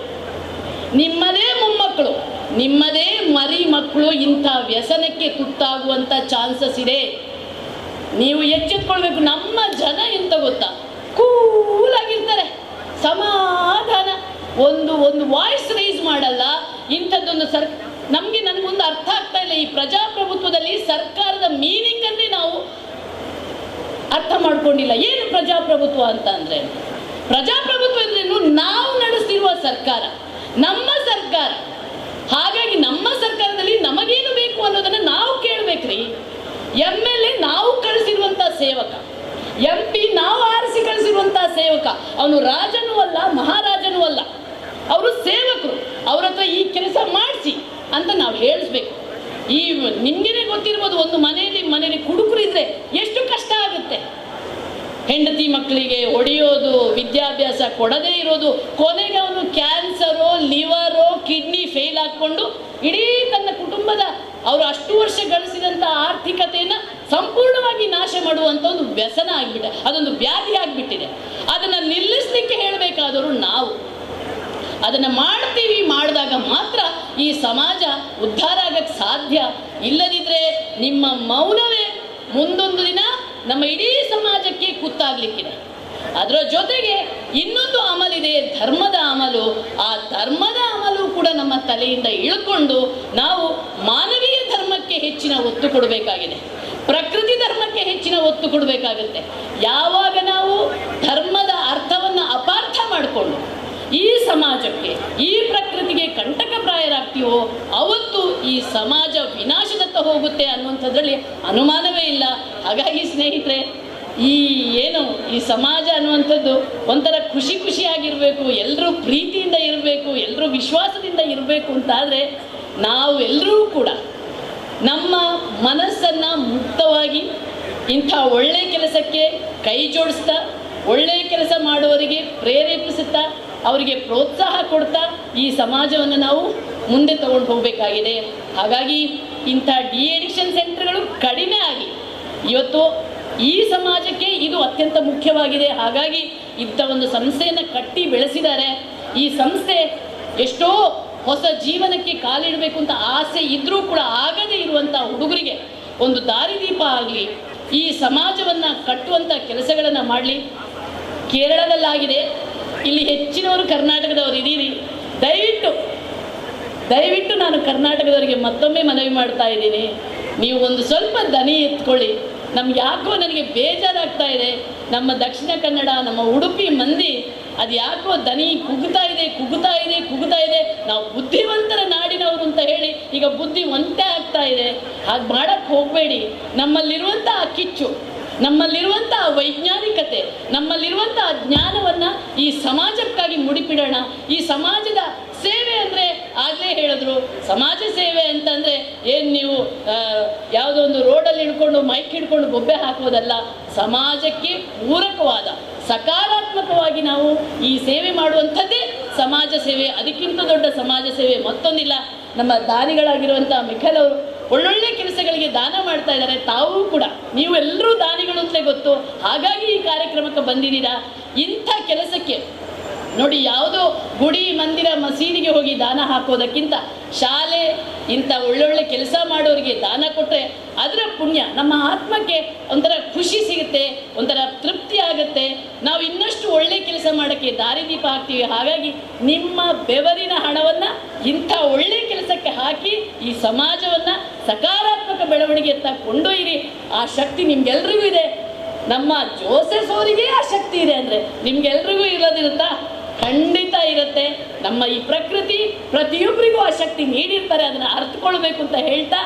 ನಿಮ್ಮದೇ ಮೊಮ್ಮಕ್ಕಳು, ನಿಮ್ಮದೇ ಮರಿ ಮಕ್ಕಳು ಇಂಥ ವ್ಯಸನಕ್ಕೆ ತುತ್ತಾಗುವಂಥ ಚಾನ್ಸಸ್ ಇದೆ. ನೀವು ಎಚ್ಚೆತ್ಕೊಳ್ಬೇಕು. ನಮ್ಮ ಜನ ಎಂತ ಗೊತ್ತಾ, ಕೂಲಾಗಿರ್ತಾರೆ, ಸಮಾಧಾನ, ಒಂದು ವಾಯ್ಸ್ ರೈಸ್ ಮಾಡಲ್ಲ. ಇಂಥದ್ದೊಂದು ನನಗೊಂದು ಅರ್ಥ ಆಗ್ತಾ ಇಲ್ಲ. ಈ ಪ್ರಜಾಪ್ರಭುತ್ವದಲ್ಲಿ ಸರ್ಕಾರದ ಮೀನಿಂಗ್ ಅನ್ನೇ ನಾವು ಅರ್ಥ ಮಾಡ್ಕೊಂಡಿಲ್ಲ. ಏನು ಪ್ರಜಾಪ್ರಭುತ್ವ ಅಂತ ಅಂದರೆ, ಪ್ರಜಾಪ್ರಭುತ್ವ ಅಂದ್ರೇನು? ನಾವು ನಡೆಸ್ತಿರುವ ಸರ್ಕಾರ, ನಮ್ಮ ಸರ್ಕಾರ. ಹಾಗಾಗಿ ನಮ್ಮ ಸರ್ಕಾರದಲ್ಲಿ ನಮಗೇನು ಬೇಕು ಅನ್ನೋದನ್ನು ನಾವು ಕೇಳಬೇಕ್ರಿ. MLA ನಾವು ಕಳಿಸಿರುವಂಥ ಸೇವಕ, MP ನಾವು ಆರಿಸಿ ಕಳಿಸಿರುವಂಥ ಸೇವಕ. ಅವನು ರಾಜನೂ ಅಲ್ಲ, ಮಹಾರಾಜನೂ ಅಲ್ಲ, ಅವರು ಸೇವಕರು. ಅವ್ರ ಹತ್ರ ಈ ಕೆಲಸ ಮಾಡಿಸಿ ಅಂತ ನಾವು ಹೇಳಿಸ್ಬೇಕು. ಈ ನಿಮಗೇನೆ ಗೊತ್ತಿರ್ಬೋದು, ಒಂದು ಮನೆಯಲ್ಲಿ ಕುಡುಕರಿದ್ರೆ ಎಷ್ಟು ಕಷ್ಟ ಆಗುತ್ತೆ. ಹೆಂಡತಿ ಮಕ್ಕಳಿಗೆ ಹೊಡೆಯೋದು, ವಿದ್ಯಾಭ್ಯಾಸ ಕೊಡದೇ ಇರೋದು, ಕೊನೆಗೆ ಅವನು ಕ್ಯಾನ್ಸರೋ, ಲಿವರೋ, ಕಿಡ್ನಿ ಫೇಲ್ ಹಾಕ್ಕೊಂಡು ಇಡೀ ತನ್ನ ಕುಟುಂಬದ ಅವರು ಅಷ್ಟು ವರ್ಷ ಗಳಿಸಿದಂಥ ಆರ್ಥಿಕತೆಯನ್ನು ಸಂಪೂರ್ಣವಾಗಿ ನಾಶ ಮಾಡುವಂಥ ಒಂದು ವ್ಯಸನ ಆಗಿಬಿಟ್ಟೆ, ಅದೊಂದು ವ್ಯಾಧಿ ಆಗಿಬಿಟ್ಟಿದೆ. ಅದನ್ನು ನಿಲ್ಲಿಸಲಿಕ್ಕೆ ಹೇಳಬೇಕಾದವರು ನಾವು. ಅದನ್ನು ಮಾಡಿದಾಗ ಮಾತ್ರ ಈ ಸಮಾಜ ಉದ್ಧಾರ ಆಗಕ್ಕೆ ಸಾಧ್ಯ. ಇಲ್ಲದಿದ್ದರೆ ನಿಮ್ಮ ಮೌನವೇ ಮುಂದೊಂದು ದಿನ ನಮ್ಮ ಇಡೀ ಸಮಾಜಕ್ಕೆ ಕುತ್ತಾಗಲಿಕ್ಕಿದೆ. ಅದರ ಜೊತೆಗೆ ಇನ್ನೊಂದು ಅಮಲಿದೆ, ಧರ್ಮದ ಅಮಲು. ಆ ಧರ್ಮದ ಅಮಲು ಕೂಡ ನಮ್ಮ ತಲೆಯಿಂದ ಇಳ್ಕೊಂಡು ನಾವು ಮಾನವೀಯ ಧರ್ಮಕ್ಕೆ ಹೆಚ್ಚಿನ ಒತ್ತು ಕೊಡಬೇಕಾಗಿದೆ, ಪ್ರಕೃತಿ ಧರ್ಮಕ್ಕೆ ಹೆಚ್ಚಿನ ಒತ್ತು ಕೊಡಬೇಕಾಗುತ್ತೆ. ಯಾವಾಗ ನಾವು ಧರ್ಮದ ಅರ್ಥವನ್ನು ಅಪಾರ್ಥ ಮಾಡಿಕೊಂಡು ಈ ಸಮಾಜಕ್ಕೆ, ಈ ಪ್ರಕೃತಿಗೆ ಕಂಟಕಪ್ರಾಯರಾಗ್ತೀವೋ ಅವತ್ತು ಈ ಸಮಾಜ ವಿನಾಶದತ್ತ ಹೋಗುತ್ತೆ ಅನ್ನುವಂಥದ್ರಲ್ಲಿ ಅನುಮಾನವೇ ಇಲ್ಲ. ಹಾಗಾಗಿ ಸ್ನೇಹಿತರೆ, ಈ ಸಮಾಜ ಅನ್ನುವಂಥದ್ದು ಒಂಥರ ಖುಷಿಯಾಗಿರಬೇಕು, ಎಲ್ಲರೂ ಪ್ರೀತಿಯಿಂದ ಇರಬೇಕು, ಎಲ್ಲರೂ ವಿಶ್ವಾಸದಿಂದ ಇರಬೇಕು ಅಂತಾದರೆ ನಾವು ಎಲ್ಲರೂ ಕೂಡ ನಮ್ಮ ಮನಸ್ಸನ್ನು ಮುಕ್ತವಾಗಿ ಇಂಥ ಒಳ್ಳೆಯ ಕೆಲಸಕ್ಕೆ ಕೈ ಜೋಡಿಸ್ತಾ, ಒಳ್ಳೆಯ ಕೆಲಸ ಮಾಡುವವರಿಗೆ ಪ್ರೇರೇಪಿಸುತ್ತಾ, ಅವರಿಗೆ ಪ್ರೋತ್ಸಾಹ ಕೊಡ್ತಾ ಈ ಸಮಾಜವನ್ನು ನಾವು ಮುಂದೆ ತಗೊಂಡು ಹೋಗಬೇಕಾಗಿದೆ. ಹಾಗಾಗಿ ಇಂಥ ಡಿ ಅಡಿಕ್ಷನ್ ಸೆಂಟರ್ಗಳು ಕಡಿಮೆ ಆಗಿ ಇವತ್ತು ಈ ಸಮಾಜಕ್ಕೆ ಇದು ಅತ್ಯಂತ ಮುಖ್ಯವಾಗಿದೆ. ಹಾಗಾಗಿ ಇಂಥ ಒಂದು ಸಂಸ್ಥೆಯನ್ನು ಕಟ್ಟಿ ಬೆಳೆಸಿದ್ದಾರೆ. ಈ ಸಂಸ್ಥೆ ಎಷ್ಟೋ ಹೊಸ ಜೀವನಕ್ಕೆ ಕಾಲಿಡಬೇಕು ಅಂತ ಆಸೆ ಇದ್ದರೂ ಕೂಡ ಆಗದೇ ಇರುವಂಥ ಹುಡುಗರಿಗೆ ಒಂದು ದಾರಿದೀಪ ಆಗಲಿ, ಈ ಸಮಾಜವನ್ನು ಕಟ್ಟುವಂಥ ಕೆಲಸಗಳನ್ನು ಮಾಡಲಿ. ಕೇರಳದಲ್ಲಾಗಿದೆ, ಇಲ್ಲಿ ಹೆಚ್ಚಿನವರು ಕರ್ನಾಟಕದವರು ಇದ್ದೀರಿ. ದಯವಿಟ್ಟು ನಾನು ಕರ್ನಾಟಕದವರಿಗೆ ಮತ್ತೊಮ್ಮೆ ಮನವಿ ಮಾಡ್ತಾ ಇದ್ದೀನಿ, ನೀವು ಒಂದು ಸ್ವಲ್ಪ ದನಿ ಎತ್ಕೊಳ್ಳಿ. ನಮ್ಗೆ ಯಾಕೋ ನನಗೆ ಬೇಜಾರಾಗ್ತಾ ಇದೆ, ನಮ್ಮ ದಕ್ಷಿಣ ಕನ್ನಡ, ನಮ್ಮ ಉಡುಪಿ ಮಂದಿ ಅದು ಯಾಕೋ ದನಿ ಕುಗ್ತಾ ಇದೆ. ನಾವು ಬುದ್ಧಿವಂತರ ನಾಡಿನವರು ಅಂತ ಹೇಳಿ ಈಗ ಬುದ್ಧಿ ಒಂತೆ ಆಗ್ತಾ ಇದೆ. ಹಾಗೆ ಮಾಡಕ್ಕೆ ಹೋಗಬೇಡಿ. ನಮ್ಮಲ್ಲಿರುವಂಥ ಕಿಚ್ಚು, ನಮ್ಮಲ್ಲಿರುವಂಥ ವೈಜ್ಞಾನಿಕತೆ, ನಮ್ಮಲ್ಲಿರುವಂಥ ಜ್ಞಾನವನ್ನು ಈ ಸಮಾಜಕ್ಕಾಗಿ ಮುಡಿಪಿಡೋಣ. ಈ ಸಮಾಜದ ಸೇವೆ ಅಂದರೆ ಆಗಲೇ ಹೇಳಿದ್ರು, ಸಮಾಜ ಸೇವೆ ಅಂತಂದರೆ ಏನು ನೀವು ಯಾವುದೋ ಒಂದು ರೋಡಲ್ಲಿ ಹಿಡ್ಕೊಂಡು ಮೈಕ್ ಹಿಡ್ಕೊಂಡು ಬೊಬ್ಬೆ ಹಾಕೋದಲ್ಲ. ಸಮಾಜಕ್ಕೆ ಪೂರಕವಾದ ಸಕಾರಾತ್ಮಕವಾಗಿ ನಾವು ಈ ಸೇವೆ ಮಾಡುವಂಥದ್ದೇ ಸಮಾಜ ಸೇವೆ. ಅದಕ್ಕಿಂತ ದೊಡ್ಡ ಸಮಾಜ ಸೇವೆ ಮತ್ತೊಂದಿಲ್ಲ. ನಮ್ಮ ದಾನಿಗಳಾಗಿರುವಂಥ ಮಿಖಲ್ ಅವರು ಒಳ್ಳೊಳ್ಳೆ ಕೆಲಸಗಳಿಗೆ ದಾನ ಮಾಡ್ತಾ ಇದ್ದಾರೆ. ತಾವೂ ಕೂಡ, ನೀವೆಲ್ಲರೂ ದಾನಿಗಳು ಅಂತಲೇ ಗೊತ್ತು, ಹಾಗಾಗಿ ಈ ಕಾರ್ಯಕ್ರಮಕ್ಕೆ ಬಂದಿದ್ದೀರಾ. ಇಂಥ ಕೆಲಸಕ್ಕೆ ನೋಡಿ, ಯಾವುದೋ ಗುಡಿ ಮಂದಿರ ಮಸೀದಿಗೆ ಹೋಗಿ ದಾನ ಹಾಕೋದಕ್ಕಿಂತ ಶಾಲೆ ಇಂಥ ಒಳ್ಳೊಳ್ಳೆ ಕೆಲಸ ಮಾಡೋರಿಗೆ ದಾನ ಕೊಟ್ಟರೆ ಅದರ ಪುಣ್ಯ ನಮ್ಮ ಆತ್ಮಕ್ಕೆ ಒಂಥರ ಖುಷಿ ಸಿಗುತ್ತೆ, ಒಂಥರ ತೃಪ್ತಿ ಆಗುತ್ತೆ. ನಾವು ಇನ್ನಷ್ಟು ಒಳ್ಳೆ ಕೆಲಸ ಮಾಡೋಕ್ಕೆ ದಾರಿದೀಪ ಆಗ್ತೀವಿ. ಹಾಗಾಗಿ ನಿಮ್ಮ ಬೆವರಿನ ಹಣವನ್ನು ಇಂಥ ಒಳ್ಳೆ ಕೆಲಸಕ್ಕೆ ಹಾಕಿ ಈ ಸಮಾಜವನ್ನು ಸಕಾರಾತ್ಮಕ ಬೆಳವಣಿಗೆಯತ್ತ ಕೊಂಡೊಯ್ಯಿರಿ. ಆ ಶಕ್ತಿ ನಿಮ್ಗೆಲ್ರಿಗೂ ಇದೆ. ನಮ್ಮ ಜೋಸೆಫ್ ಅವರಿಗೆ ಆ ಶಕ್ತಿ ಇದೆ ಅಂದರೆ ನಿಮ್ಗೆಲ್ರಿಗೂ ಇರೋದಿರುತ್ತಾ? ಖಂಡಿತ ಇರುತ್ತೆ. ನಮ್ಮ ಈ ಪ್ರಕೃತಿ ಪ್ರತಿಯೊಬ್ಬರಿಗೂ ಆ ಶಕ್ತಿ ನೀಡಿರ್ತಾರೆ, ಅದನ್ನು ಅರ್ಥಕೊಳ್ಬೇಕು ಅಂತ ಹೇಳ್ತಾ